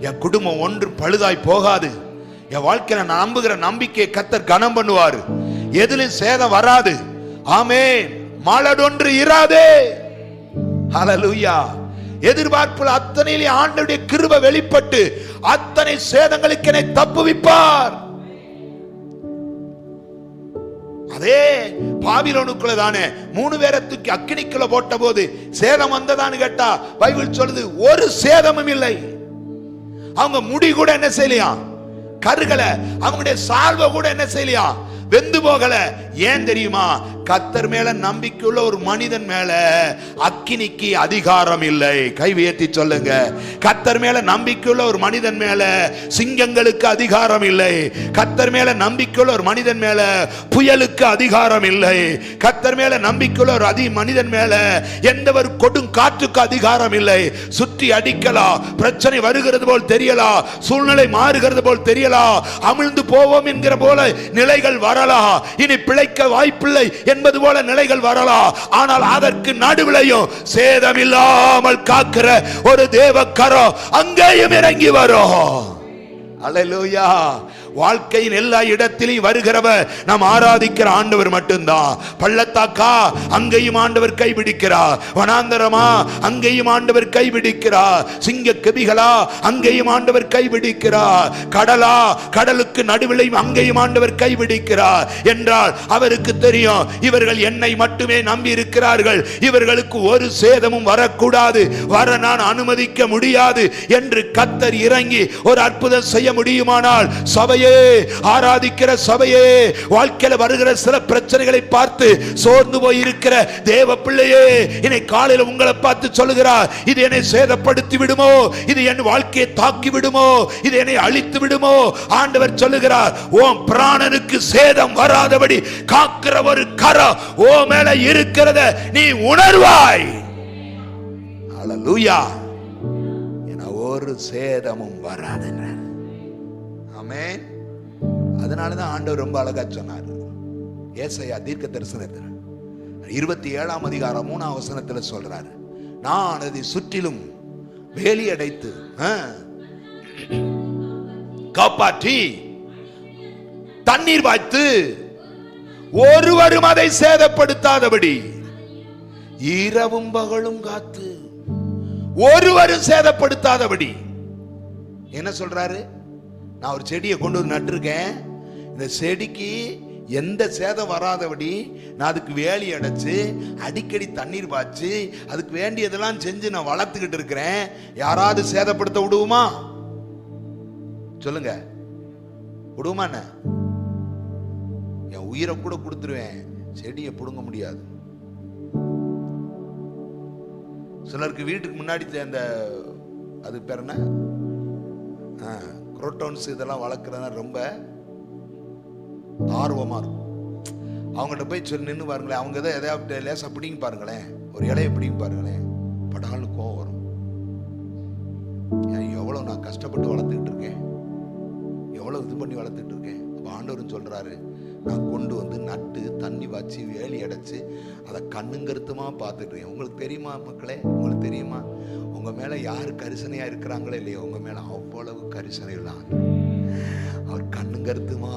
என் குடும்பம் ஒன்றும் பழுதாய் போகாது. என் வாழ்க்கையில நான் நம்புகிற நம்பிக்கையை கர்த்தர் கனம் பண்ணுவாரு. எதிலும் சேதம் வராது. ஆமென். மாலடொன்று இராதே. ஹல்லேலூயா. எதிர்பார்ப்புல அத்தனையிலே ஆண்டவருடைய கிருபை வெளிப்பட்டு அத்தனை சேதங்களுக்கு என்னை தப்புவிப்பார். அதே பாபிலோனுக்குள்ள தானே 3 பேரை தூக்கி அக்கினிக்குள்ள போட்ட போது சேதம் வந்ததான்னு கேட்டா பைபிள் சொல்லுது ஒரு சேதமும் இல்லை. அவங்க முடி கூட என்ன செய்யலையா, கருகல. அவங்களுடைய சால்வை கூட என்ன செய்யலையா, வெந்து போகல. ஏன் தெரியுமா? கர்த்தர் மேல நம்பிக்கையுள்ள ஒரு மனிதன் மேல அக்கினிக்கு அதிகாரம் இல்லை. கை உயர்த்தி சொல்லுங்க. கர்த்தர் மேல நம்பிக்கையுள்ள ஒரு மனிதன் மேல சிங்கங்களுக்கு அதிகாரம் இல்லை. கர்த்தர் மேல நம்பிக்கையுள்ள ஒரு மனிதன் மேல புயலுக்கு அதிகாரம் இல்லை. கர்த்தர் மேல நம்பிக்கையுள்ள ஒரு மனிதன் மேல எந்த ஒரு கொடும் காற்றுக்கு அதிகாரம் இல்லை. சுற்றி அடிக்கலாம், பிரச்சனை வருகிறது போல் தெரியலாம், சூழ்நிலை மாறுகிறது போல் தெரியலாம், அமிழ்ந்து போவோம் என்கிற போல நிலைகள் வரலாம், இனி பிழைக்க வாய்ப்பில்லை என்பது போல நிலைகள் வரலாம். ஆனால் அதற்கு நடுவிலையும் சேதமில்லாமல் காக்கிற ஒரு தேவக்கரம் அங்கேயும் இறங்கி வரும். அல்லேலூயா. வாழ்க்கையின் எல்லா இடத்திலும் வருகிறவர் நாம் ஆராதிக்கிற ஆண்டவர் மட்டும்தான். பள்ளத்தாக்கா, அங்கேயும் ஆண்டவர் கைபிடிக்கிறார். வனாந்தரமா, அங்கேயும் ஆண்டவர் கைபிடிக்கிறார். சிங்க கெபிகளா, அங்கேயும் ஆண்டவர் கைபிடிக்கிறார். கடலா, கடலுக்கு நடுவிலையும் அங்கேயும் ஆண்டவர் கைபிடிக்கிறார். என்றால் அவருக்கு தெரியும், இவர்கள் என்னை மட்டுமே நம்பி இருக்கிறார்கள், இவர்களுக்கு ஒரு சேதமும் வரக்கூடாது, வர நான் அனுமதிக்க முடியாது என்று கர்த்தர் இறங்கி ஒரு அற்புதம் செய்ய முடியுமானால், சபையே, ஆராதிக்கிற சபையே, வாழ்க்கையில வருகிற சில பிரச்சனைகளை பார்த்து சோர்ந்து போய் இருக்கிற தேவ பிள்ளையே, இன்னைக்கு காலையில உங்களை பார்த்து சொல்லுகிறார், இது என்னை சேதப்படுத்தி விடுமோ, இது என் வாழ்க்கையை தாக்கி விடுமோ, இது என்னை அழித்து விடுமோ? ஆண்டவர் சொல்லுகிறார், ஓம் பிராணனுக்கு சேதம் வராதபடி காக்கிற ஒரு கரம் ஓ மேல இருக்கிறத நீ உணர்வாய். அல்லேலூயா. என ஒரு சேதமும் வராதுங்க. ஆமென். அதனாலதான் ஆண்டவர் ரொம்ப அழகா சொன்னார். ஏசாயா தீர்க்க தரிசனத்தில் 27ஆம் அதிகாரம் 3ஆம் வசனத்தில் சொல்றாரு, நான் அதை சுற்றிலும் வேலி அடைத்து காப்பாற்றி தண்ணீர் வாய்த்து ஒருவரும் அதை சேதப்படுத்தாதபடி இரவும் பகலும் காத்து ஒருவரும் சேதப்படுத்தாதபடி. என்ன சொல்றாரு? நான் ஒரு செடியை கொண்டு வந்து நட்டிருக்கேன், இந்த செடிக்கு எந்த சேதம் வராதபடி நான் அதுக்கு வேலி அடைச்சு அடிக்கடி தண்ணீர் பாய்ச்சி அதுக்கு வேண்டியதெல்லாம் செஞ்சு நான் வளர்த்துக்கிட்டு இருக்கிறேன். யாராவது சேதப்படுத்த விடுவோமா? சொல்லுங்க, விடுவோமா? என்ன, என் உயிரை கூட கொடுத்துருவேன், செடியை பிடுங்க முடியாது. சிலருக்கு வீட்டுக்கு முன்னாடி அந்த அது பேர் என்ன, குரோட்டோன்ஸ் இதெல்லாம் வளர்க்குறதா ரொம்ப ஆர்வமா இருக்கும். அவங்கள்ட்ட போய் சொல்லி நின்று பாருங்களேன், அவங்க தான் எதையாவது லேசாக பிடிங்க பாருங்களேன், ஒரு இலையை பிடிங்க பாருங்களேன், படால்னு கோவம் வரும். எவ்வளோ நான் கஷ்டப்பட்டு வளர்த்துக்கிட்டு இருக்கேன், எவ்வளோ இது பண்ணி வளர்த்துக்கிட்டு இருக்கேன். அப்போ ஆண்டவரும் சொல்கிறாரு, நான் கொண்டு வந்து நட்டு தண்ணி வாய்ச்சி வேலி அடைச்சி அதை கண்ணுங்கருத்துமா பார்த்துட்ருக்கேன். உங்களுக்கு தெரியுமா மக்களே, உங்களுக்கு தெரியுமா உங்கள் மேலே யார் கரிசனையாக இருக்கிறாங்களோ இல்லையோ, உங்கள் மேலே அவ்வளவு கரிசனை இல்லாம அவர் கண்ணுங்கருத்துமா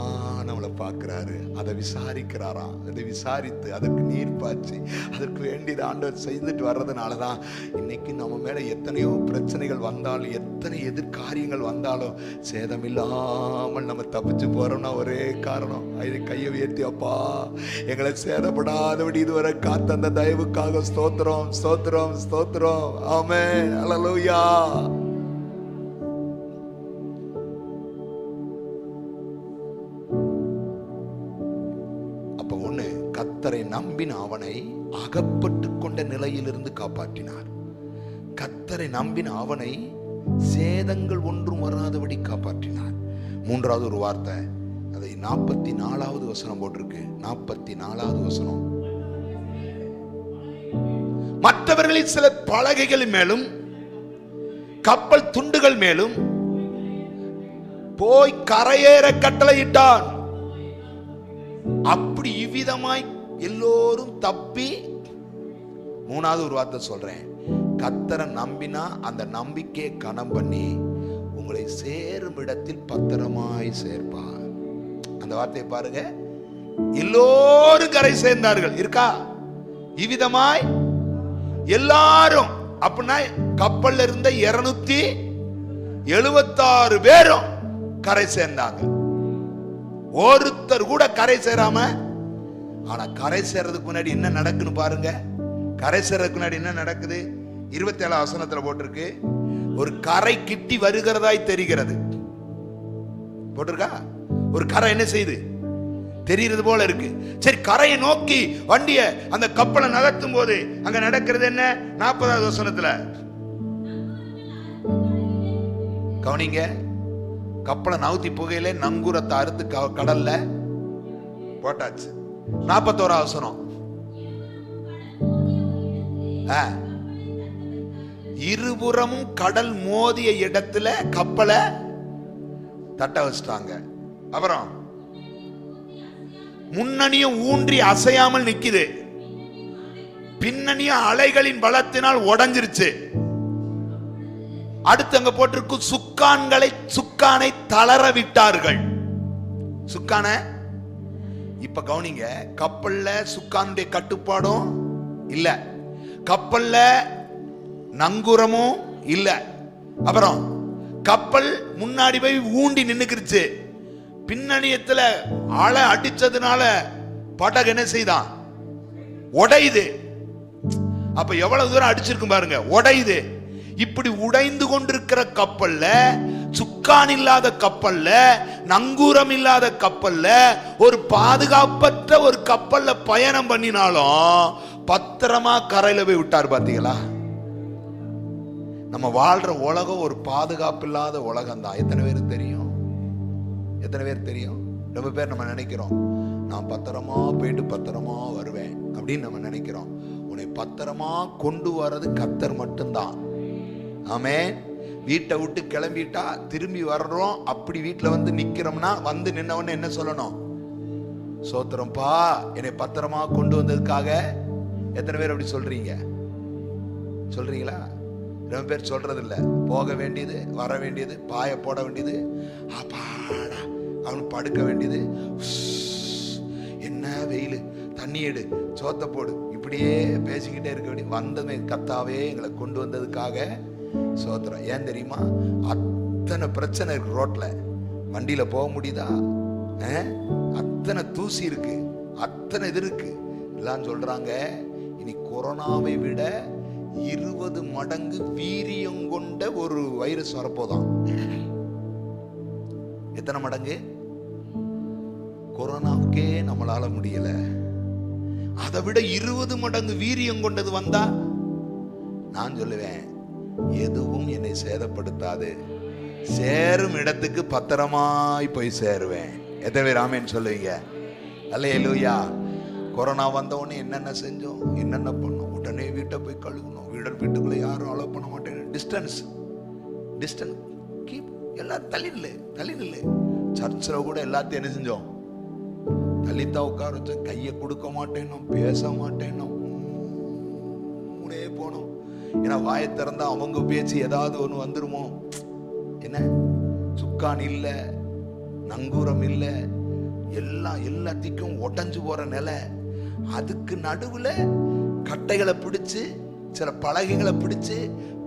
நம்மளை பார்க்குறாரு, அதை விசாரிக்கிறாராம். அதை விசாரித்து அதற்கு நீர் பாய்ச்சி அதற்கு வேண்டியது ஆண்டவர் செய்துட்டு வர்றதுனால தான் இன்னைக்கு நம்ம மேலே எத்தனையோ பிரச்சனைகள் வந்தாலும் எத்தனை எதிர்காரியங்கள் வந்தாலும் சேதமில்லாமல் நம்ம தப்பிச்சு போறோம்னா ஒரே காரணம், இது கையை உயர்த்தி, அப்பா எங்களை சேதப்படாதபடி இதுவரை காத்த அந்த தயவுக்காக ஸ்தோத்திரம், ஸ்தோத்திரம், ஸ்தோத்திரம். ஆமென். அல்லேலூயா. கர்த்தரை நம்பின அவனை அகப்பட்டு கொண்ட நிலையிலிருந்து காப்பாற்றினார். கர்த்தரை நம்பின அவனை சேதங்கள் ஒன்றும் வராதபடி காப்பாற்றினார். மூன்றாவது ஒரு வார்த்தை, அதை 44வது வசனம் போட்டிருக்கு. 44வது வசனம், மற்ற மற்றவர்களில் சில பலகைகள் மேலும் கப்பல் துண்டுகள் மேலும் போய் கரையேற கட்டளையிட்டான். அப்படி இவ்விதமாய் எல்லோரும் தப்பி, மூணாவது ஒரு வார்த்தை சொல்றேன், கர்த்தரை நம்பினா அந்த நம்பிக்கையை கனம் பண்ணி உங்களை சேரும் இடத்தில் பத்திரமாய் சேர்ப்பார். அந்த வார்த்தையை பாருங்க. எல்லோரும் கரை சேர்ந்தார்கள். இருக்கா? இவ்விதமாய் எல்லாரும். அப்படின்னா கப்பல்ல இருந்த 276 பேரும் கரை சேர்ந்தாங்க. ஒருத்தர் கூட கரை சேராம. ஆனா கரை சேர்றதுக்கு முன்னாடி என்ன நடக்குன்னு பாருங்க. கரை சேர்றதுக்கு முன்னாடி என்ன நடக்குது? 27 வசனத்துல போட்டிருக்கு, ஒரு கரை கிட்டி வருகிறதாய் தெரிகிறது. போட்டிருக்கா? ஒரு கரை என்ன செய்யுது? தெரிகிறது போல இருக்கு. சரி, கரையை நோக்கி வண்டிய அந்த கப்பலை நகர்த்தும் போது அங்க நடக்கிறது என்ன? 40வது வசனத்துல கவனிங்க. கப்பலை நவுத்தி புகையில நங்கூரத்தை அறுத்து கடல்ல போட்டாச்சு. 41வது வசனம், இருபுறமும் கடல் மோதிய இடத்துல கப்பலை தட்ட வச்சிட்டாங்க. அப்புறம் முன்னணியும் ஊன்றி அசையாமல் நிக்குது, பின்னணியும் அலைகளின் பலத்தினால் உடைஞ்சிருச்சு. அடுத்து அங்க போட்டிருக்கு, சுக்கானை தளர விட்டார்கள். சுக்கான இப்ப கவனிங்க, கப்பல்ல சுக்கானுடைய கட்டுப்பாடும் இல்ல, கப்பல்ல நங்கூரமும் இல்ல. அப்புறம் கப்பல் முன்னாடி போய் ஊண்டி நின்னுக்கிருச்சு. பின்னணியத்துல ஆளை அடிச்சதுனால படகு என்ன செய்தான்? உடையுது. அப்ப எவ்வளவு தூரம் அடிச்சிருக்கும் பாருங்க, உடையுது. இப்படி உடைந்து கொண்டிருக்கிற கப்பல்ல, சுக்கான் இல்லாத கப்பல்ல, நங்கூரம் இல்லாத கப்பல்ல, ஒரு பாதுகாப்பற்ற ஒரு கப்பல்ல பயணம் பண்ணினாலும் பத்திரமா கரையில போய் விட்டார். பாத்தீங்களா? நம்ம வாழ்ற உலகம் ஒரு பாதுகாப்பு இல்லாத உலகம் தான். எத்தனை பேருக்கு தெரியும்? எத்தனை பேர் தெரியும்? ரொம்ப பேர் நம்ம நினைக்கிறோம், நான் பத்திரமா போயிட்டு பத்திரமா வருவேன் அப்படின்னு நம்ம நினைக்கிறோம். உன்னை பத்திரமா கொண்டு வர்றது கர்த்தர் மட்டும்தான். ஆமென். வீட்டை விட்டு கிளம்பிட்டா திரும்பி வர்றோம், அப்படி வீட்டில் வந்து நிக்கிறோம்னா, வந்து நின்னவொன்னு என்ன சொல்லணும்? சோத்திரம்பா, என்னை பத்திரமா கொண்டு வந்ததுக்காக. எத்தனை பேர் அப்படி சொல்றீங்க? சொல்றீங்களா? ரொம்ப பேர் சொல்றது இல்ல. போக வேண்டியது, வர வேண்டியது, பாய போட வேண்டியது, அப்பாடா அவனு படுக்க வேண்டியது, என்ன வெயில், தண்ணி எடு, சோத்த போடு, இப்படியே பேசிக்கிட்டே இருக்க வேண்டிய. வந்தமே கர்த்தாவே எங்களை கொண்டு வந்ததுக்காக சோத்திரம். ஏன் தெரியுமா? அத்தனை பிரச்சனை இருக்கு ரோட்ல, வண்டியில போக முடியுதா? அத்தனை தூசி இருக்கு, அத்தனை இது இருக்கு. எல்லாம் சொல்றாங்க, இனி கொரோனாவை விட 20 மடங்கு வீரியம் கொண்ட ஒரு வைரஸ் வரப்போதான். எத்தனை மடங்கு? கொரோனாவுக்கே நம்மளால முடியல, அதை விட 20 மடங்கு வீரியம் கொண்டது வந்தா, நான் சொல்லுவேன், எதுவும் என்னை சேதப்படுத்தாது, சேரும் இடத்துக்கு பத்திரமாய் போய் சேருவேன். எத்தனை பேர் ஆமென் சொல்லுவீங்க? அல்லேலூயா. கொரோனா வந்த உடனே என்னென்ன செஞ்சோம், என்னென்ன பண்ணோம்? உடனே வீட்டை போய் கழுவணும், வீட்டுக்குள்ள யாரும் அலோவ் பண்ண மாட்டேங்க, டிஸ்டன்ஸ் கீப், எல்லாரும் தள்ளி நில்லு. சர்ச்சில் கூட எல்லாத்தையும் என்ன செஞ்சோம்? தள்ளித்தான் உட்கார வச்சு, கையை கொடுக்க மாட்டேனோம், பேச மாட்டேனோம், முனே போனோம். ஏன்னா வாயை திறந்தா அவங்க பேச்சு ஏதாவது ஒன்று வந்துருமோ. என்ன சுக்கான் இல்ல, நங்கூரம் இல்ல, எல்லாத்துக்கும் உடஞ்சு போற நிலை. அதுக்கு நடுவுல கட்டைகளை பிடிச்சு, சில பலகைகளை பிடிச்சு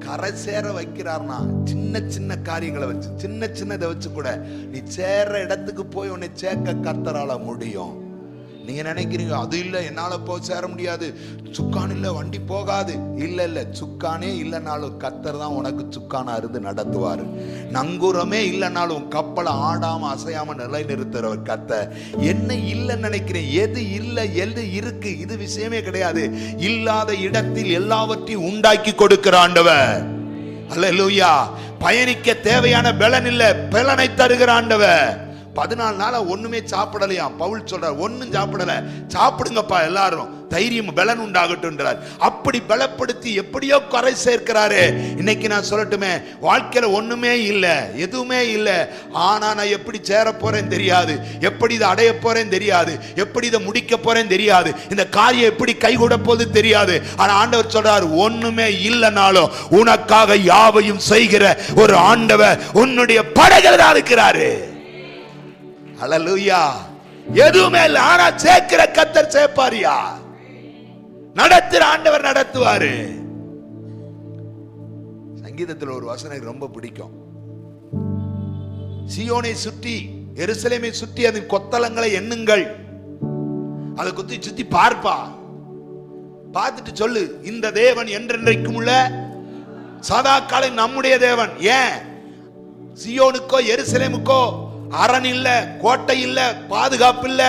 கரை சேர வைக்கிறார்னா, சின்ன சின்ன காரியங்களை வச்சு, சின்ன சின்னதை வச்சு கூட நீ சேர்ற இடத்துக்கு போய் உன்னை சேர்க்க கர்த்தரால முடியும். நீங்க நினைக்கிறீங்க, அது இல்ல என்னால போய் சேர முடியாது, சுக்கான் இல்ல வண்டி போகாது. இல்ல, சுக்கானே இல்லைனாலும் கர்த்தர் தான் உனக்கு சுக்கானா இருந்து நடத்துவாரு. நங்கூரமே இல்லைனாலும் கப்பலை ஆடாம அசையாம நிலை நிறுத்துறவர் கர்த்தர். என்ன இல்லைன்னு நினைக்கிறேன், எது இல்லை எது இருக்கு, இது விஷயமே கிடையாது. இல்லாத இடத்தில் எல்லாவற்றையும் உண்டாக்கி கொடுக்கிற ஆண்டவர். அல்லேலூயா. பயணிக்க தேவையான பலன் இல்ல, பலனை தருகிற ஆண்டவர். 14 நாளா ஒண்ணுமே சாப்பிடலையா. பவுல் சொல்றார், ஒன்னும் சாப்பிடல, சாப்பிடுங்கப்பா எல்லாரும், தைரியம் பலன் உண்டாகட்டும்ன்றார். அப்படி பலப்படுத்தி எப்படியோ கரை சேர்க்கிறாரு. இன்னைக்கு நான் சொல்லட்டுமே, வாழ்க்கையில ஒண்ணுமே இல்ல, எதுவுமே இல்ல, ஆனா நான் எப்படி சேர போறேன் தெரியாது, எப்படி இதை அடைய போறேன் தெரியாது, எப்படி இதை முடிக்க போறேன் தெரியாது, இந்த காரியம் எப்படி கைகூட போது தெரியாது. ஆனா ஆண்டவர் சொல்றார், ஒண்ணுமே இல்லைனாலும் உனக்காக யாவையும் செய்கிற ஒரு ஆண்டவர் உன்னுடைய படைகள் தான் இருக்கிறாரு. அல்லேலூயா. எதுவுமே இல்லை, ஆனா சேர்க்கிற கர்த்தர் சேர்ப்பாரியா, நடத்துற ஆண்டவர் நடத்துவாரு. சங்கீதத்தில் ஒரு வசனம் ரொம்ப பிடிக்கும். சீயோனை சுற்றி, எருசலேமை சுற்றி அதன் கொத்தளங்களை எண்ணுங்கள், அதை குத்தி சுத்தி பார்ப்பா, பார்த்துட்டு சொல்லு, இந்த தேவன் என்றென்றைக்கும் உள்ள சதா காலம் நம்முடைய தேவன். ஏன்? சீயோனுக்கோ எருசலேமுக்கோ அரண் இல்ல, கோட்டை இல்ல, பாதுகாப்பு இல்ல.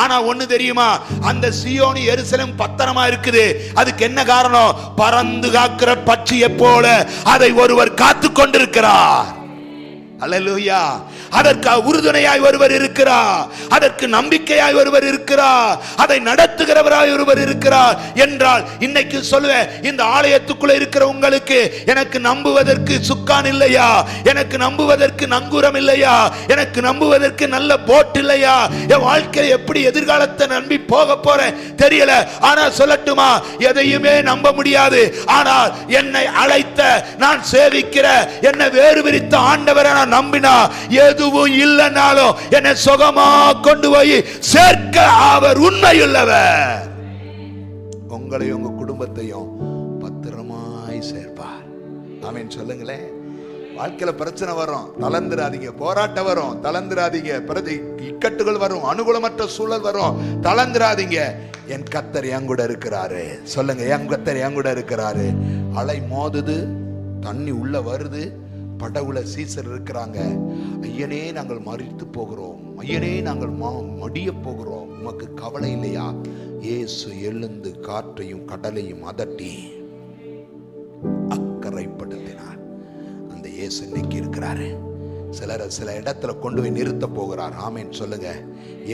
ஆனா ஒண்ணு தெரியுமா, அந்த சீயோனு எருசலேம் பத்திரமா இருக்குது. அதுக்கு என்ன காரணம்? பறந்து காக்கிற பட்சியை போல அதை ஒருவர் காத்து கொண்டிருக்கிறார். அல்லேலூயா. அதற்கு உறுதுணையாய் ஒருவர் இருக்கிறார், அதற்கு நம்பிக்கையாய் ஒருவர் இருக்கிறார், அதை நடத்துகிறவராய் ஒருவர் இருக்கிறார் என்றால் இன்னைக்கு சொல்லுவேன், இந்த ஆலயத்துக்குள்ள இருக்கிற உங்களுக்கு எனக்கு நம்புவதற்கு சுக்கான் இல்லையா, எனக்கு நம்புவதற்கு நங்கூரம் இல்லையா, எனக்கு நம்புவதற்கு நல்ல போட் இல்லையா, என் வாழ்க்கையை எப்படி எதிர்காலத்தை நம்பி போக போறேன் தெரியல. ஆனா சொல்லட்டுமா, எதையுமே நம்ப முடியாது. ஆனால் என்னை அழைத்த, நான் சேவிக்கிற, என்னை வேறு விரித்த ஆண்டவரை நான் நம்பினா எதுவும் இல்லைனாலும் என்னை சுகமா கொண்டு போய் சேர்க்க அவர் உண்மையுள்ளவர். உங்களையும் உங்க குடும்பத்தையும் பத்திரமாய் சேர்ப்பார். ஆமென் சொல்லுங்களேன். வாழ்க்கையில பிரச்சனை வரும், தளர்ந்துராதீங்க. போராட்டம் வரும், தளர்ந்துராதீங்க. இக்கட்டுகள் வரும், அனுகூலமற்ற சூழல் வரும், தளர்ந்துராதீங்க. என் கர்த்தர் என் கூட இருக்கிறாரு. சொல்லுங்க, என் கர்த்தர் என் கூட இருக்கிறாரு. அலை மோதுது, தண்ணி உள்ள வருது, படகுல சீசர் இருக்கிறாங்க. ஐயனே நாங்கள் மரித்து போகிறோம், ஐயனே நாங்கள் மடிய போகிறோம், உமக்கு கவலை இல்லையா? இயேசு எழுந்து காற்றையும் கடலையும் அதட்டி அக்கறைப்படுத்தினார். அந்த இயேசு இன்னைக்கு இருக்கிறாரு. சில இடத்துல கொண்டு போய் நிறுத்த போகிறார். ஆமென் சொல்லுங்க.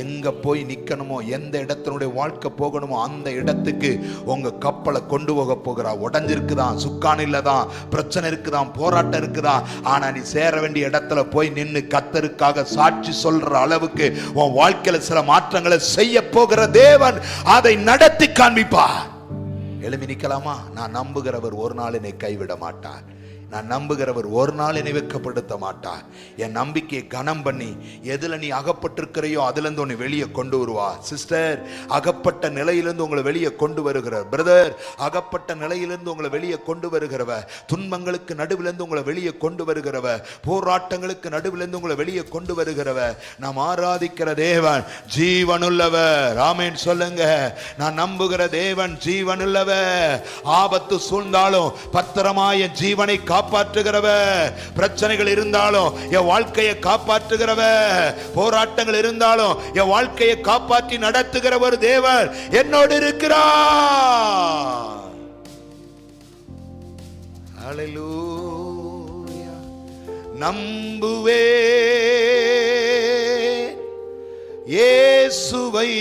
எங்க போய் நிக்கணுமோ, எந்த இடத்தினுடைய வாழ்க்கை போகணுமோ அந்த இடத்துக்கு உங்க கப்பலை கொண்டு போக போகிறார். உடஞ்சிருக்குதான், சுக்கான் இல்லதான், பிரச்சனை இருக்குதான், போராட்டம் இருக்குதான், ஆனா நீ சேர வேண்டிய இடத்துல போய் நின்று கர்த்தருக்காக சாட்சி சொல்ற அளவுக்கு உன் வாழ்க்கையில சில மாற்றங்களை செய்ய போகிற தேவன் அதை நடத்தி காண்பிப்பார். எழுப்பி நிக்கலாமா? நான் நம்புகிறவர் ஒரு நாள் என்னை கைவிட மாட்டார். நான் நம்புகிறவர் ஒரு நாள் என்னை வெட்கப்படுத்த மாட்டார். என் நம்பிக்கையை கனம் பண்ணி எதுல நீ அகப்பட்டிருக்கிறையோ அதுல இருந்து உன்னை வெளியே கொண்டு வருவா. சிஸ்டர், அகப்பட்ட நிலையிலிருந்து உங்களை வெளியே கொண்டு வருகிறவர். பிரதர், அகப்பட்ட நிலையிலிருந்து உங்களை வெளியே கொண்டு வருகிறவர். துன்பங்களுக்கு நடுவிலிருந்து உங்களை வெளியே கொண்டு வருகிறவர். போராட்டங்களுக்கு நடுவிலிருந்து உங்களை வெளியே கொண்டு வருகிறவர். நாம் ஆராதிக்கிற தேவன் ஜீவனுள்ளவர். ஆமென் சொல்லுங்க. நான் நம்புகிற தேவன் ஜீவனுள்ளவர். ஆபத்து சூழ்ந்தாலும் பத்திரமாய் என் ஜீவனை காப்பாற்றுகிறவர். பிரச்சனைகள் இருந்தாலும் என் வாழ்க்கையை காப்பாற்றுகிறவர். போராட்டங்கள் இருந்தாலும் என் வாழ்க்கையை காப்பாற்றி நடத்துகிற ஒரு தேவன் என்னோடு இருக்கிறார். ஹல்லேலூயா. நம்புவே இயேசுவை,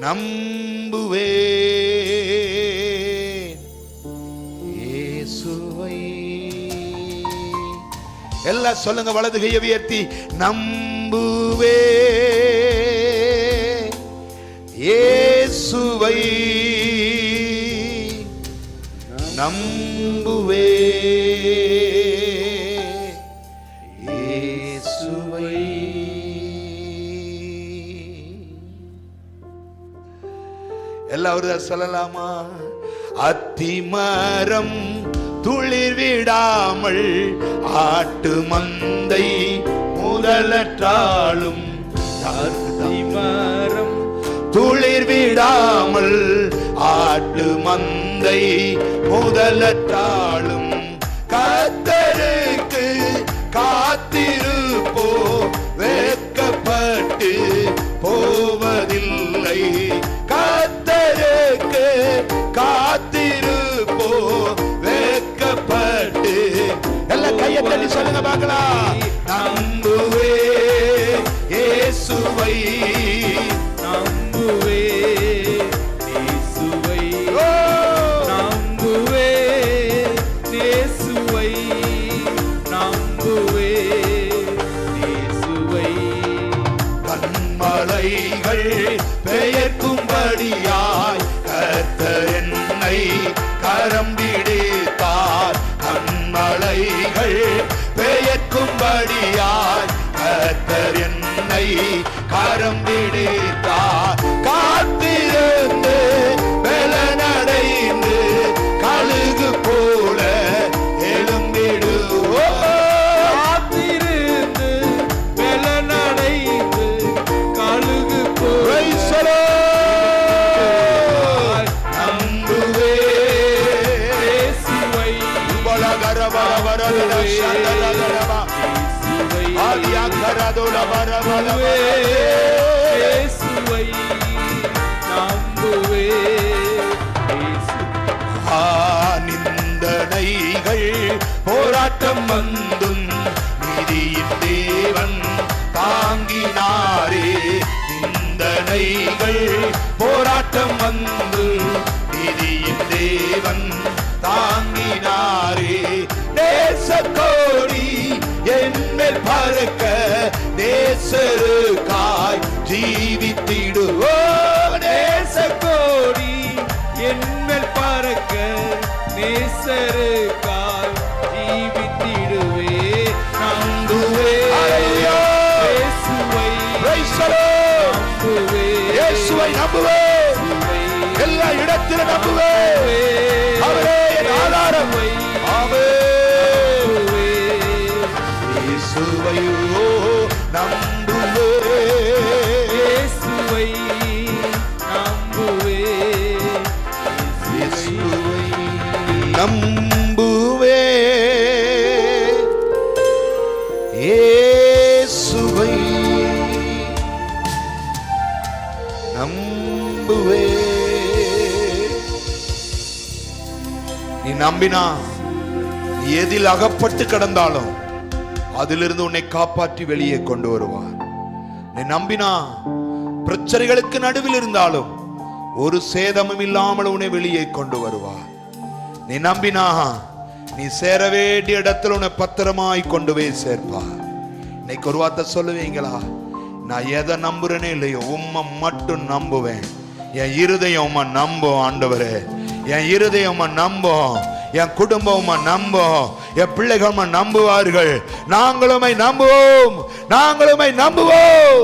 நம்புவே எல்லாம் சொல்லுங்க, வலது கையை உயர்த்தி. நம்புவே இயேசுவை, நம்புவே இயேசுவை. எல்லாரும் சொல்லலாமா? அத்திமரம் துளிர் விடாமல் ஆட்டு மந்தை முதலற்றாலும், அத்திமரம் துளிர் விடாமல் ஆட்டு மந்தை முதலற்றாலும், கர்த்தருக்கு காத்திருப்போ வெட்கப்பட்டு போவதில்லை. கர்த்தருக்கு காத்திருப்போ வெட்கப்பட்டு. எல்லாம் கையை தட்டி சொல்லுங்க பார்க்கலாம். நம்புவே இயேசுவை, நம்புவே இயேசுவை, நம்புவே இயேசுவை, நம்புவே இயேசுவை. கண்மலைகள் பெயர்க்கும்படியாய் கர்த்தர் என்னை கரம் பிடித்தார். கண்மலைகள் பெயர்க்கும்படியாய் கர்த்தர் என்னை கரம் பிடித்தார். காத்திருந்து பலனடைந்து கழுகு போல எழும்பிடுவோம். காத்திருந்து பலனடைந்து கழுகு போல நம்புவே இயேசுவை, இயேசுவை, நம்புவே நிந்தனைகள் போராட்டம் வந்தும் நீதியின் தேவன் தாங்கினாரே. நிந்தனைகள் போராட்டம் வந்து நீதியின் தேவன் தாங்கினாரே. தேசக்கோடி என்மேல் பறக்க நேசருக்காய் ஜீவித்திடுவோம். நேசக்கோடி என்மேல் பறக்க நேசருக்காய் ஜீவித்திடுவே. நம்புவே இயேசுவை, நம்புவே இயேசுவை நம்புவே. எல்லா இடத்திலும் நம்புவே. அவரே என் ஆதாரம். இயேசுவையோ நம்புவே, இயேசுவை நம்புவே, இயேசுவை நம்புவே, இயேசுவை நம்புவே. நீ நம்பினா நீ எதில் அகப்பட்டு கிடந்தாலும் அதிலிருந்து உன்னை காப்பாற்றி வெளியே கொண்டு வருவார். நீ நம்பினா பிரச்சனைகளுக்கு நடுவில் இருந்தாலும் ஒரு சேதமும் இல்லாமல் உன்னை வெளியே கொண்டு வருவார். நீ நம்பினா நீ சேர வேண்டிய இடத்துல உன்னை பத்திரமாய் கொண்டு போய் சேர்ப்பார். இன்னைக்கு ஒரு வார்த்தை சொல்லுவீங்களா? நான் எதை நம்புறேனே இல்லையோ உம்மை மட்டும் நம்புவேன். என் இருதயம் உம்மை நம்பும் ஆண்டவரே. என் இருதயம் உம்மை நம்பும். என் குடும்பம் நம்பும். என் பிள்ளைகள் நம்புவார்கள். நாங்களுமே நம்புவோம், நாங்களுமே நம்புவோம்.